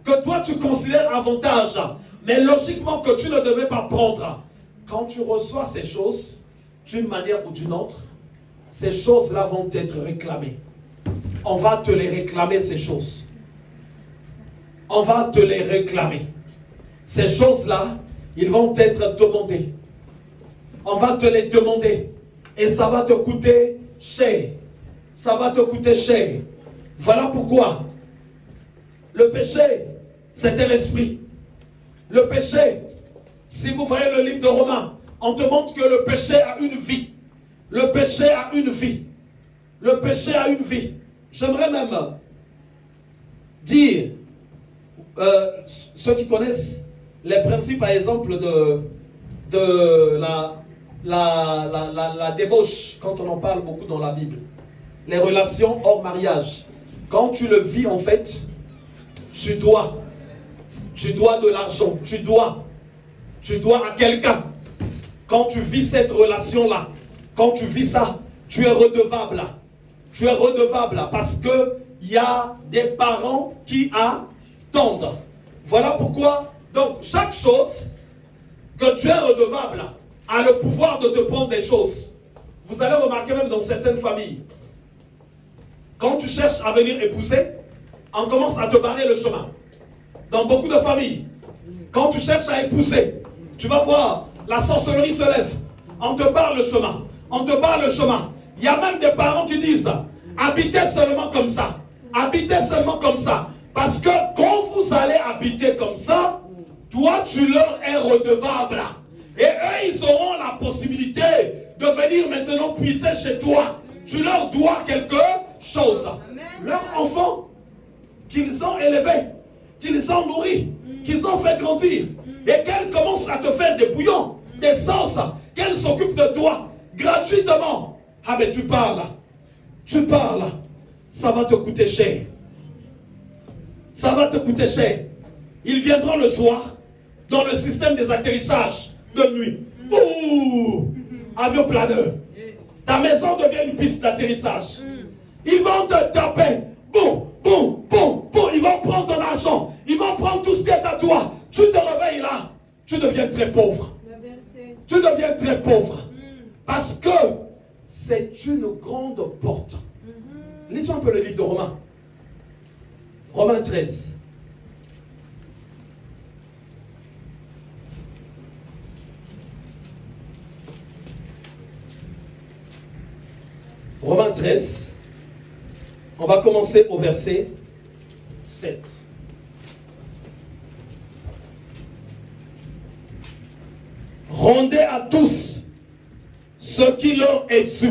[SPEAKER 1] que toi tu considères avantage, mais logiquement que tu ne devais pas prendre. Quand tu reçois ces choses, d'une manière ou d'une autre, ces choses-là vont être réclamées. On va te les réclamer, ces choses. On va te les réclamer. Ces choses-là, ils vont être demandés. On va te les demander. Et ça va te coûter cher. Ça va te coûter cher. Voilà pourquoi le péché, c'est un esprit. Le péché, si vous voyez le livre de Romains, on te montre que le péché a une vie. Le péché a une vie. Le péché a une vie. J'aimerais même dire, ceux qui connaissent les principes, par exemple, de la débauche, quand on en parle beaucoup dans la Bible, les relations hors mariage, quand tu le vis en fait, tu dois de l'argent, tu dois à quelqu'un. Quand tu vis cette relation-là, quand tu vis ça, tu es redevable. Tu es redevable parce qu'il y a des parents qui attendent. Voilà pourquoi, donc, chaque chose que tu es redevable a le pouvoir de te prendre des choses. Vous allez remarquer même dans certaines familles, quand tu cherches à venir épouser, on commence à te barrer le chemin. Dans beaucoup de familles, quand tu cherches à épouser, tu vas voir, la sorcellerie se lève. On te barre le chemin. On te barre le chemin. Il y a même des parents qui disent, habitez seulement comme ça. Habitez seulement comme ça. Parce que quand vous allez habiter comme ça, toi tu leur es redevable. Et eux, ils auront la possibilité de venir maintenant puiser chez toi. Tu leur dois quelque chose. Leurs enfants qu'ils ont élevés, qu'ils ont nourris, qu'ils ont fait grandir, et qu'elles commencent à te faire des bouillons, des sauces, qu'elles s'occupent de toi gratuitement. Ah mais tu parles, ça va te coûter cher. Ça va te coûter cher. Ils viendront le soir dans le système des atterrissages de nuit. Ouh, avion planeur. Ta maison devient une piste d'atterrissage. Ils vont te taper. Boum, boum, boum, boum. Ils vont prendre ton argent. Ils vont prendre tout ce qui est à toi. Tu te réveilles là. Tu deviens très pauvre. Tu deviens très pauvre. Parce que c'est une grande porte. Lisons un peu le livre de Romains. Romains 13. Romains 13. On va commencer au verset 7. Rendez à tous ce qui leur est dû.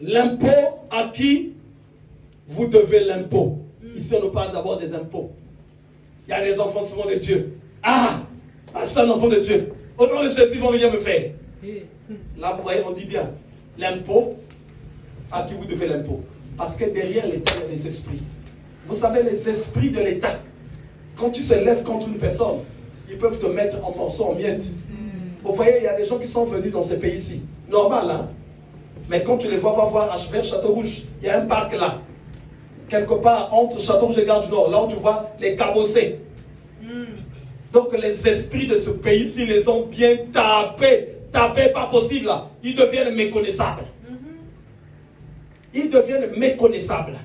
[SPEAKER 1] L'impôt à qui vous devez l'impôt. Ici, on nous parle d'abord des impôts. Il y a des enfants souvent de Dieu. Ah, c'est un enfant de Dieu. Au nom de Jésus, ils vont venir me faire. Là, vous voyez, on dit bien. l'impôt, à qui vous devez l'impôt. Parce que derrière l'État, il y a des esprits. Vous savez, les esprits de l'État, quand tu te lèves contre une personne, ils peuvent te mettre en morceaux, en miettes. Vous voyez, il y a des gens qui sont venus dans ces pays-ci. Normal, hein? Mais quand tu les vois, va voir vers Château-Rouge, il y a un parc là. Quelque part entre Château-Rouge et Gare du Nord, là où tu vois les cabossés. Donc les esprits de ce pays-ci les ont bien tapés. Tapés, pas possible là. Ils deviennent méconnaissables. Ils deviennent méconnaissables.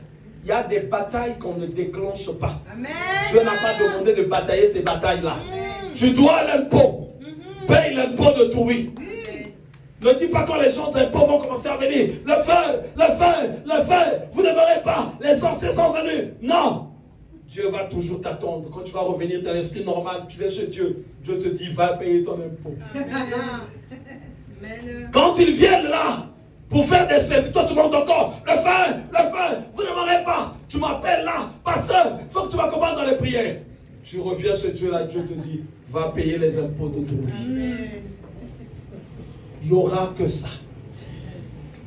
[SPEAKER 1] Il y a des batailles qu'on ne déclenche pas. Amen. Dieu n'a pas demandé de batailler ces batailles-là. Tu dois l'impôt. Paye l'impôt de tout, oui. Ne dis pas quand les gens d'impôt vont commencer à venir. Le feu, le feu, le feu. Vous ne verrez pas. Les sorciers sont venus. Non. Dieu va toujours t'attendre. Quand tu vas revenir dans l'esprit normal, tu viens chez Dieu. Dieu te dit, va payer ton impôt. Quand ils viennent là, pour faire des saisies, toi tu montes encore. Le feu, vous ne m'aurez pas. Tu m'appelles là, pasteur, il faut que tu m'accompagnes dans les prières. Tu reviens chez Dieu là, Dieu te dit, va payer les impôts de ton vie. Il n'y aura que ça.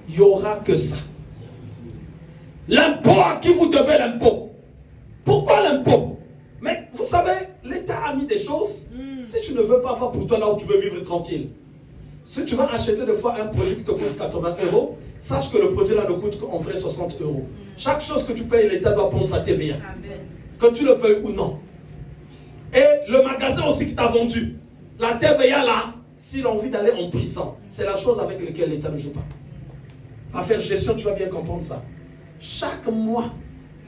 [SPEAKER 1] Il n'y aura que ça. L'impôt, à qui vous devez l'impôt? Pourquoi l'impôt? Mais vous savez, l'État a mis des choses. Si tu ne veux pas avoir pour toi là où tu veux vivre tranquille, si tu vas acheter des fois un produit qui te coûte 80 €, sache que le produit là ne coûte qu'en vrai 60 €. Chaque chose que tu payes, l'État doit prendre sa TVA. Amen. Que tu le veuilles ou non. Et le magasin aussi qui t'a vendu, la TVA là, s'il a envie d'aller en prison, c'est la chose avec laquelle l'État ne joue pas. Va faire gestion, tu vas bien comprendre ça. Chaque mois,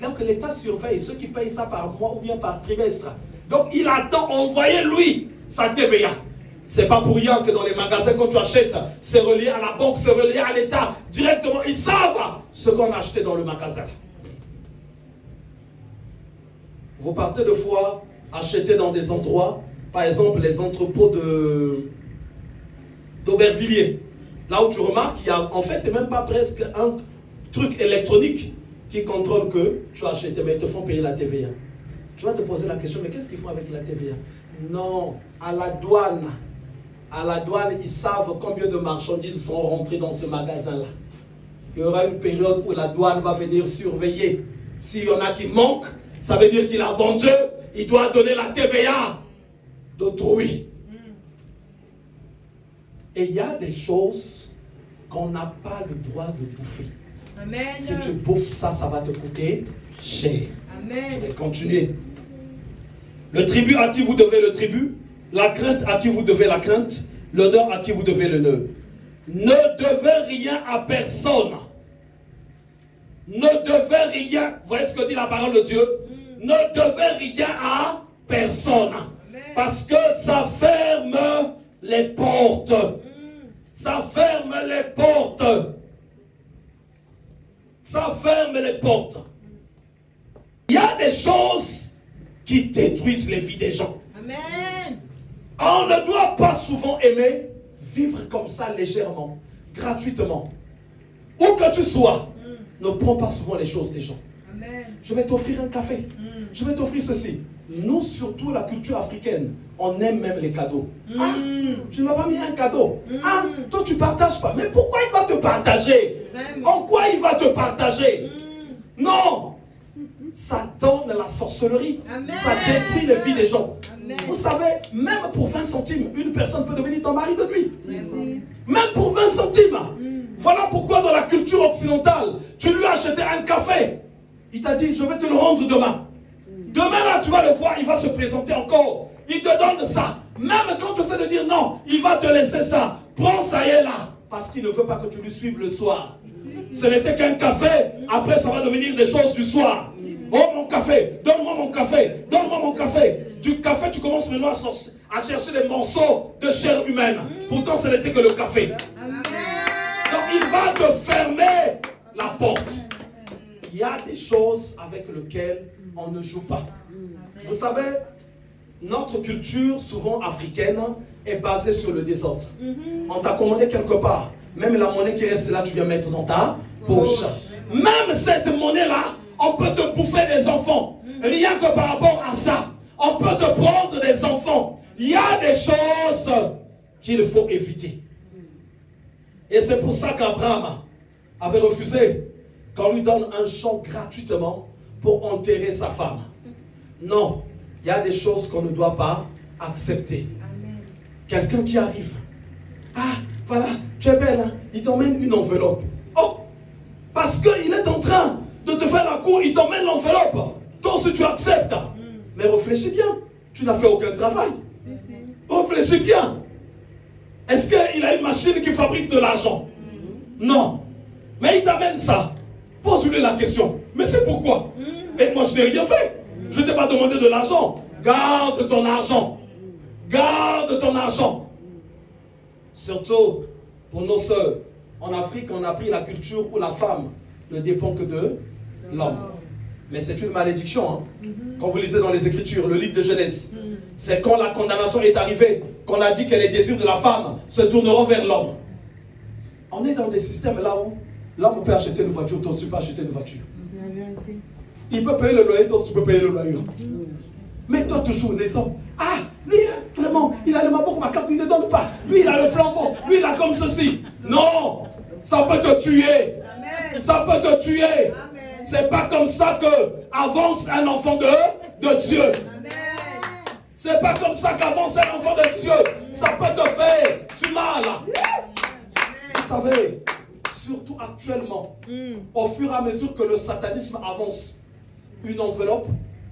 [SPEAKER 1] donc l'État surveille ceux qui payent ça par mois ou bien par trimestre. Donc il attend, envoyer-lui sa TVA. C'est pas pour rien que dans les magasins, quand tu achètes, c'est relié à la banque, c'est relié à l'État. Directement, ils savent ce qu'on a acheté dans le magasin. Vous partez de fois acheter dans des endroits, par exemple les entrepôts d'Aubervilliers. Là où tu remarques qu'il y a en fait même pas presque un truc électronique qui contrôle que tu as acheté, mais ils te font payer la TVA. Tu vas te poser la question, mais qu'est-ce qu'ils font avec la TVA? Non, à la douane, ils savent combien de marchandises sont rentrées dans ce magasin-là. Il y aura une période où la douane va venir surveiller. S'il y en a qui manquent, ça veut dire qu'il a vendu, il doit donner la TVA d'autrui. Et il y a des choses qu'on n'a pas le droit de bouffer. Amen. Si tu bouffes ça, ça va te coûter cher. Amen. Je vais continuer. Le tribut à qui vous devez le tribut, la crainte à qui vous devez la crainte, l'honneur à qui vous devez l'honneur. Ne devez rien à personne. Ne devez rien. Vous voyez ce que dit la parole de Dieu? Ne devez rien à personne. Amen. Parce que ça ferme les portes. Ça ferme les portes. Ça ferme les portes. Il y a des choses qui détruisent les vies des gens. Amen. On ne doit pas souvent aimer vivre comme ça légèrement, gratuitement. Où que tu sois, ne prends pas souvent les choses des gens. Amen. Je vais t'offrir un café. Je vais t'offrir ceci. Nous, surtout la culture africaine, on aime même les cadeaux. Ah, tu ne m'as pas mis un cadeau. Ah, toi tu ne partages pas. Mais pourquoi il va te partager? En quoi il va te partager? Non. Ça donne la sorcellerie. Amen. Ça détruit les vies des gens. Amen. Vous savez, même pour 20 centimes, une personne peut devenir ton mari de nuit. Même pour 20 centimes. Voilà pourquoi dans la culture occidentale, tu lui as acheté un café. Il t'a dit, je vais te le rendre demain. Demain là, tu vas le voir, il va se présenter encore. Il te donne ça. Même quand tu essaies de dire non, il va te laisser ça. Prends ça et là. Parce qu'il ne veut pas que tu lui suives le soir. Ce n'était qu'un café. Après, ça va devenir des choses du soir. Oh mon café, donne-moi mon café, donne-moi mon café. Du café, tu commences maintenant à chercher des morceaux de chair humaine. Pourtant, ce n'était que le café. Amen. Donc, il va te fermer la porte. Il y a des choses avec lesquelles on ne joue pas. Vous savez, notre culture, souvent africaine, est basée sur le désordre. On t'a commandé quelque part. Même la monnaie qui reste là, tu viens mettre dans ta poche. Même cette monnaie-là, on peut te bouffer des enfants. Rien que par rapport à ça, on peut te prendre des enfants. Il y a des choses qu'il faut éviter. Et c'est pour ça qu'Abraham avait refusé qu'on lui donne un champ gratuitement pour enterrer sa femme. Non, il y a des choses qu'on ne doit pas accepter. Quelqu'un qui arrive. Ah, voilà, tu es belle, hein? Il t'emmène une enveloppe. Oh, parce qu'il est en train de te faire la cour, il t'emmène l'enveloppe. Toi aussi tu acceptes. Mais réfléchis bien, tu n'as fait aucun travail. Réfléchis bien. Est-ce qu'il a une machine qui fabrique de l'argent? Non. Mais il t'amène ça. Pose-lui la question. Mais c'est pourquoi? Et moi je n'ai rien fait. Je ne t'ai pas demandé de l'argent. Garde ton argent. Garde ton argent. Surtout pour nos sœurs. En Afrique, on a pris la culture où la femme ne dépend que de l'homme. Mais c'est une malédiction. Hein? Quand vous lisez dans les Écritures, le livre de Genèse, c'est quand la condamnation est arrivée, qu'on a dit que les désirs de la femme se tourneront vers l'homme. On est dans des systèmes là où l'homme peut acheter une voiture, toi tu peux acheter une voiture. Il peut payer le loyer, toi tu peux payer le loyer. Mais toi toujours les hommes, ah, lui vraiment, il a le mabok, ma carte, il ne donne pas. Lui il a le flambeau, lui il a comme ceci. Non, ça peut te tuer. Ça peut te tuer. C'est pas comme ça que avance un enfant de Dieu. C'est pas comme ça qu'avance un enfant de Dieu. Ça peut te faire du mal. Vous savez, surtout actuellement, au fur et à mesure que le satanisme avance, une enveloppe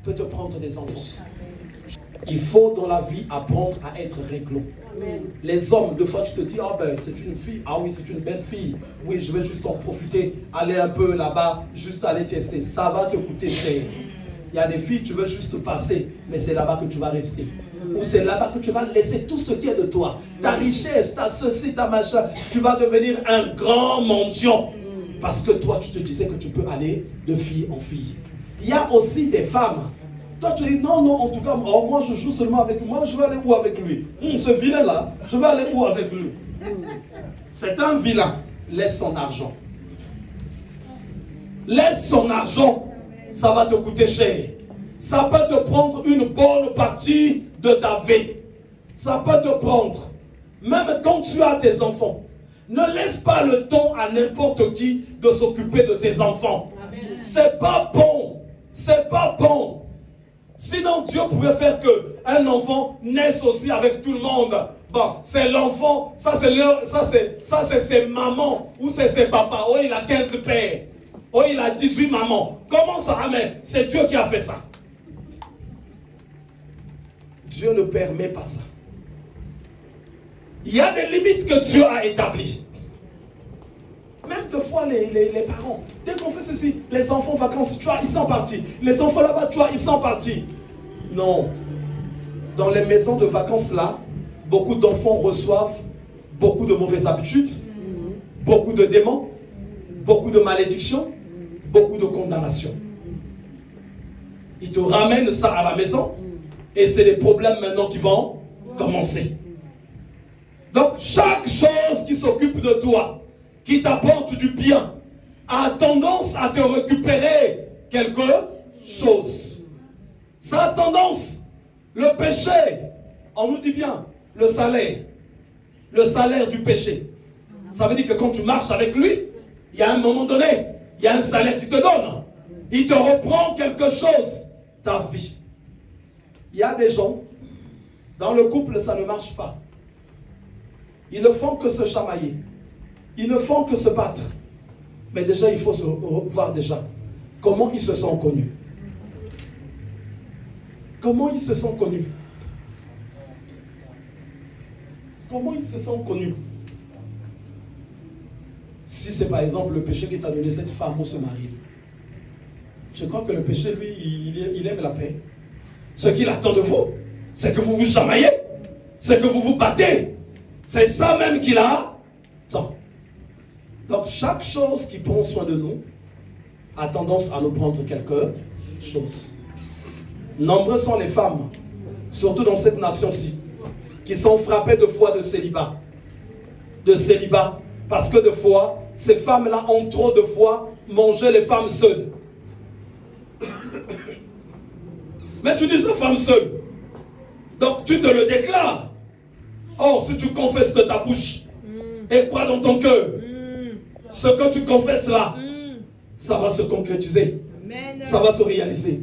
[SPEAKER 1] peut te prendre des enfants. Il faut dans la vie apprendre à être réglo. Les hommes, deux fois tu te dis, ah ben c'est une fille, ah oui c'est une belle fille, oui je vais juste en profiter, aller un peu là-bas, juste aller tester, ça va te coûter cher. Il y a des filles, tu veux juste passer, mais c'est là-bas que tu vas rester. Ou c'est là-bas que tu vas laisser tout ce qui est de toi. Ta richesse, ta ceci, ta machin, tu vas devenir un grand mendiant. Parce que toi tu te disais que tu peux aller de fille en fille. Il y a aussi des femmes. Toi tu dis non, non, en tout cas, oh, moi je joue seulement avec lui. Moi je vais aller où avec lui? Ce vilain là, je vais aller où avec lui? C'est un vilain. Laisse son argent. Laisse son argent. Ça va te coûter cher. Ça peut te prendre une bonne partie de ta vie. Ça peut te prendre. Même quand tu as tes enfants. Ne laisse pas le temps à n'importe qui de s'occuper de tes enfants. C'est pas bon. C'est pas bon. Sinon, Dieu pouvait faire qu'un enfant naisse aussi avec tout le monde. Bon, c'est l'enfant, ça c'est ses mamans ou c'est ses papas. Oh, il a 15 pères. Oh, il a 18 mamans. Comment ça? Amen. C'est Dieu qui a fait ça. Dieu ne permet pas ça. Il y a des limites que Dieu a établies. Même deux fois les parents, dès qu'on fait ceci, les enfants vacances, tu vois, ils sont partis. Les enfants là-bas, tu vois, ils sont partis. Non. Dans les maisons de vacances là, beaucoup d'enfants reçoivent beaucoup de mauvaises habitudes, beaucoup de démons, beaucoup de malédictions, beaucoup de condamnations. Ils te ramènent ça à la maison et c'est les problèmes maintenant qui vont commencer. Donc chaque chose qui s'occupe de toi, qui t'apporte du bien, a tendance à te récupérer quelque chose. Ça a tendance. Le péché, on nous dit bien, le salaire du péché. Ça veut dire que quand tu marches avec lui, il y a un moment donné, il y a un salaire qui te donne. Il te reprend quelque chose, ta vie. Il y a des gens, dans le couple, ça ne marche pas. Ils ne font que se chamailler. Ils ne font que se battre. Mais déjà, il faut se voir déjà. Comment ils se sont connus? Comment ils se sont connus? Comment ils se sont connus? Si c'est par exemple le péché qui t'a donné cette femme ou ce mari, je crois que le péché, lui, il aime la paix. Ce qu'il attend de vous, c'est que vous vous chamaillez, c'est que vous vous battez. C'est ça même qu'il a. Donc chaque chose qui prend soin de nous a tendance à nous prendre quelque chose. Nombreuses sont les femmes, surtout dans cette nation-ci, qui sont frappées de foi de célibat. De célibat. Parce que de fois, ces femmes-là ont trop de fois mangé les femmes seules. Mais tu dis aux femmes seules. Donc tu te le déclares. Or, si tu confesses de ta bouche et crois dans ton cœur. Ce que tu confesses là, ça va se concrétiser. Ça va se réaliser.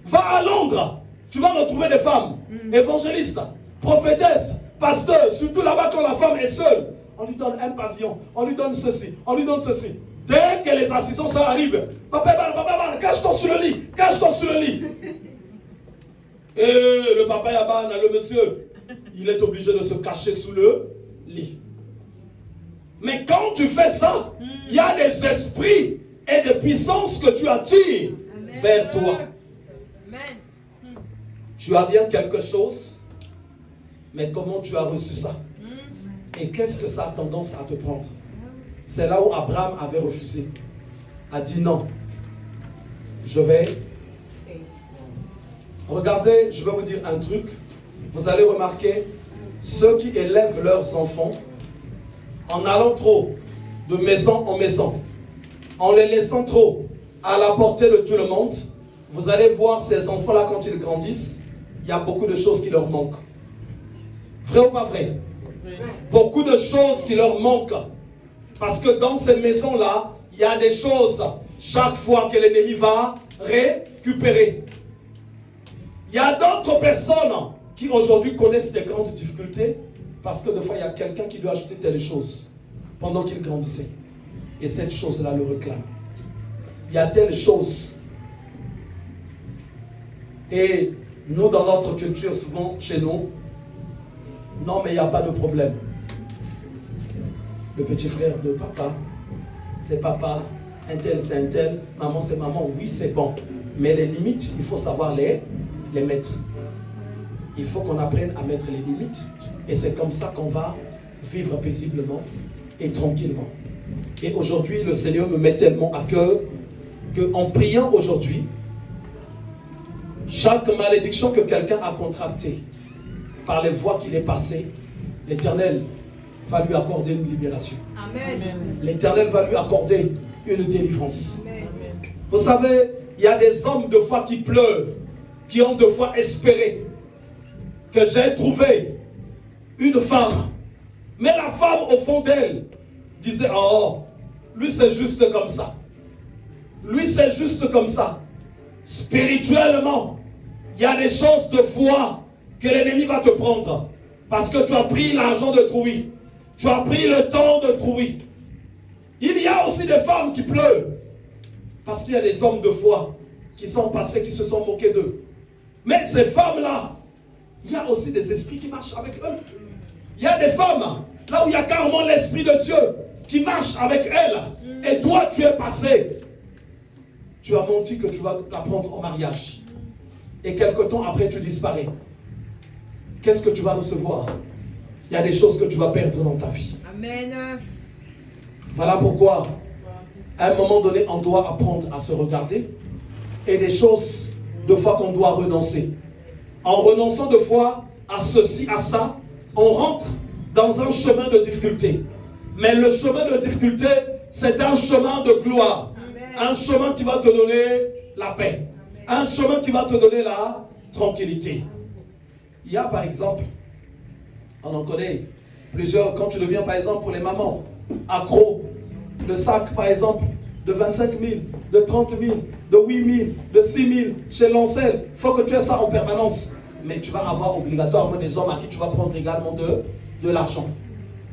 [SPEAKER 1] Va à Londres, tu vas retrouver des femmes, évangélistes, prophétesses, pasteurs, surtout là-bas quand la femme est seule. On lui donne un pavillon, on lui donne ceci, on lui donne ceci. Dès que les assistances arrivent, papa, cache-toi sous le lit, cache-toi sous le lit. Et le papa Yaban, le monsieur, il est obligé de se cacher sous le lit. Mais quand tu fais ça, il y a des esprits et des puissances que tu attires vers toi. Tu as bien quelque chose, mais comment tu as reçu ça? Et qu'est-ce que ça a tendance à te prendre? C'est là où Abraham avait refusé. A dit non. Je vais... Regardez, je vais vous dire un truc. Vous allez remarquer, ceux qui élèvent leurs enfants en allant trop de maison en maison, en les laissant trop à la portée de tout le monde, vous allez voir ces enfants-là quand ils grandissent, il y a beaucoup de choses qui leur manquent. Vrai ou pas vrai? Beaucoup de choses qui leur manquent. Parce que dans ces maisons-là, il y a des choses chaque fois que l'ennemi va récupérer. Il y a d'autres personnes qui aujourd'hui connaissent des grandes difficultés parce que des fois, il y a quelqu'un qui doit acheter telle chose pendant qu'il grandissait. Et cette chose-là le réclame. Il y a telle chose. Et nous, dans notre culture, souvent chez nous, non, mais il n'y a pas de problème. Le petit frère de papa, c'est papa, un tel, c'est un tel, maman, c'est maman, oui, c'est bon. Mais les limites, il faut savoir les mettre. Il faut qu'on apprenne à mettre les limites. Et c'est comme ça qu'on va vivre paisiblement et tranquillement. Et aujourd'hui, le Seigneur me met tellement à cœur qu'en priant aujourd'hui, chaque malédiction que quelqu'un a contractée par les voies qu'il est passé, l'Éternel va lui accorder une libération. L'Éternel va lui accorder une délivrance. Amen. Vous savez, il y a des hommes de foi qui pleurent, qui ont de foi espéré que j'ai trouvé une femme. Mais la femme au fond d'elle disait, oh, lui c'est juste comme ça. Lui c'est juste comme ça. Spirituellement, il y a des choses de foi que l'ennemi va te prendre. Parce que tu as pris l'argent de Trouy. Tu as pris le temps de Trouy. Il y a aussi des femmes qui pleurent. Parce qu'il y a des hommes de foi qui sont passés, qui se sont moqués d'eux. Mais ces femmes-là, il y a aussi des esprits qui marchent avec eux. Il y a des femmes, là où il y a carrément l'Esprit de Dieu qui marche avec elles. Et toi, tu es passé. Tu as menti que tu vas la prendre en mariage. Et quelque temps après, tu disparais. Qu'est-ce que tu vas recevoir? Il y a des choses que tu vas perdre dans ta vie. Amen. Voilà pourquoi, à un moment donné, on doit apprendre à se regarder. Et des choses, de fois qu'on doit renoncer. En renonçant de fois à ceci, à ça, on rentre dans un chemin de difficulté. Mais le chemin de difficulté, c'est un chemin de gloire. Amen. Un chemin qui va te donner la paix. Amen. Un chemin qui va te donner la tranquillité. Il y a par exemple, on en connaît plusieurs, quand tu deviens par exemple pour les mamans, accro, le sac par exemple de 25 000, de 30 000, de 8 000, de 6 000 chez Lancel, il faut que tu aies ça en permanence. Mais tu vas avoir obligatoirement des hommes à qui tu vas prendre également de l'argent.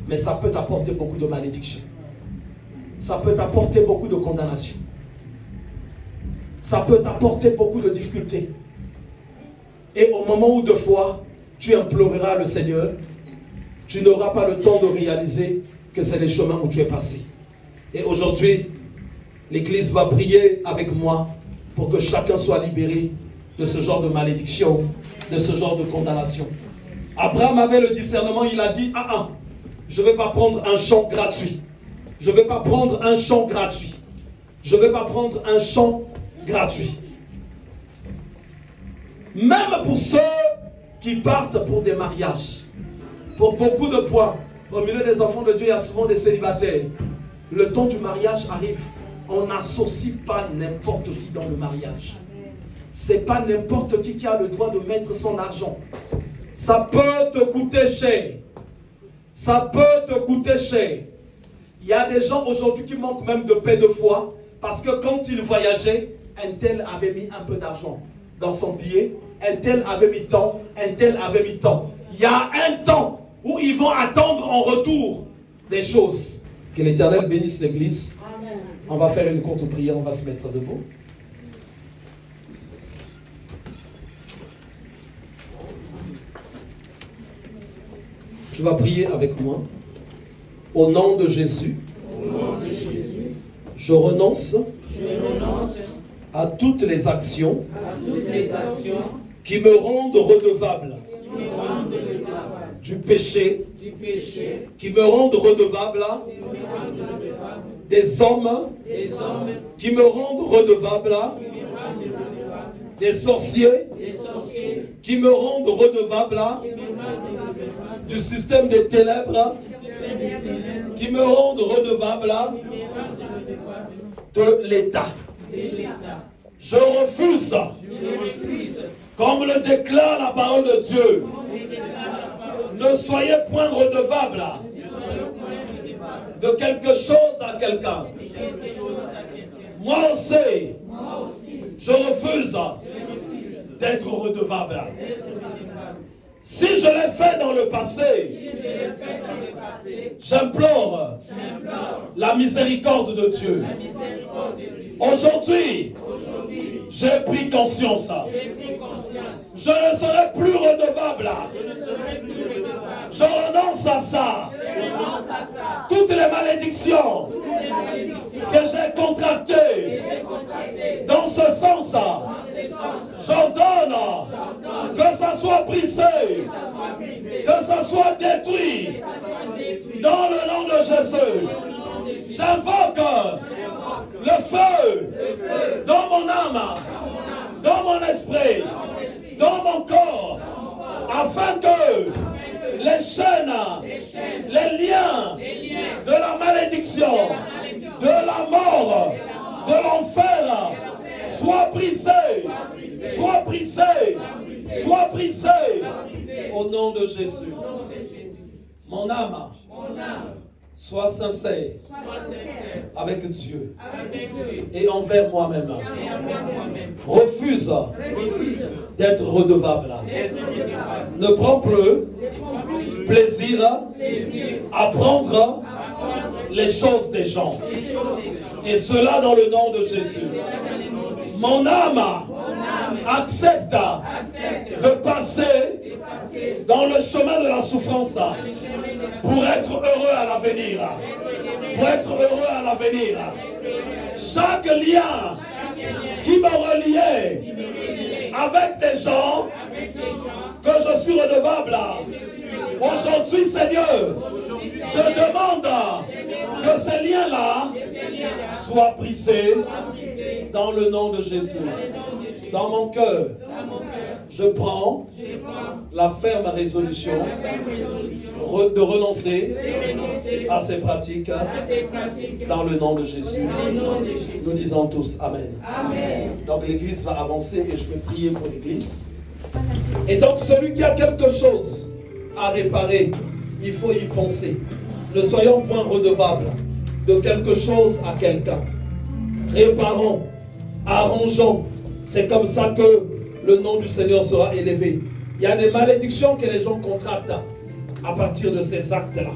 [SPEAKER 1] Mais ça peut t'apporter beaucoup de malédictions. Ça peut t'apporter beaucoup de condamnation. Ça peut t'apporter beaucoup de difficultés. Et au moment où de fois, tu imploreras le Seigneur, tu n'auras pas le temps de réaliser que c'est les chemins où tu es passé. Et aujourd'hui, l'Église va prier avec moi pour que chacun soit libéré de ce genre de malédiction, de ce genre de condamnation. Abraham avait le discernement, il a dit, je ne vais pas prendre un champ gratuit. Je ne vais pas prendre un champ gratuit. Je ne vais pas prendre un champ gratuit. Même pour ceux qui partent pour des mariages, pour beaucoup de points, au milieu des enfants de Dieu, il y a souvent des célibataires. Le temps du mariage arrive. On n'associe pas n'importe qui dans le mariage. Ce n'est pas n'importe qui a le droit de mettre son argent. Ça peut te coûter cher. Ça peut te coûter cher. Il y a des gens aujourd'hui qui manquent même de paix de foi parce que quand ils voyageaient, un tel avait mis un peu d'argent dans son billet, un tel avait mis tant, un tel avait mis tant. Il y a un temps où ils vont attendre en retour des choses. Que l'Éternel bénisse l'Église. On va faire une courte prière, on va se mettre debout. Tu vas prier avec moi. Au nom de Jésus, je renonce à toutes les actions qui me rendent redevable du péché, qui me rendent redevable des hommes qui me rendent redevable des sorciers qui me rendent redevable du système des ténèbres qui me rendent redevable de l'État. Je refuse, comme le déclare la parole de Dieu, ne soyez point redevable de quelque chose à quelqu'un. Moi aussi, je refuse d'être redevable. Si je l'ai fait dans le passé, j'implore la miséricorde de Dieu. Aujourd'hui, j'ai pris conscience. Je ne serai plus redevable. Je renonce à ça. Toutes les malédictions que j'ai contractées dans ce sens, j'ordonne que ça soit brisé, que ça soit détruit dans le nom de Jésus. J'invoque le feu dans mon âme, dans mon esprit, dans mon corps, afin que les chaînes, les liens de la malédiction, de la mort, de l'enfer soient brisés, soient brisés, soient brisés au nom de Jésus. Mon âme soit sincère avec Dieu et envers moi-même. Refuse d'être redevable. Ne prends plus plaisir à prendre les choses des gens. Et cela dans le nom de Jésus. Mon âme accepte de passer dans le chemin de la souffrance pour être heureux à l'avenir. Pour être heureux à l'avenir. Chaque lien qui me reliait avec des gens que je suis redevable. Aujourd'hui, Seigneur, je demande que ces liens-là soient brisés dans le nom de Jésus. Dans mon cœur, je prends la ferme résolution de renoncer à ces pratiques dans le nom de Jésus. Nous disons tous Amen. Donc l'Église va avancer et je vais prier pour l'Église. Et donc celui qui a quelque chose à réparer, il faut y penser. Ne soyons point redevables de quelque chose à quelqu'un. Réparons, arrangeons. C'est comme ça que le nom du Seigneur sera élevé. Il y a des malédictions que les gens contractent à partir de ces actes-là.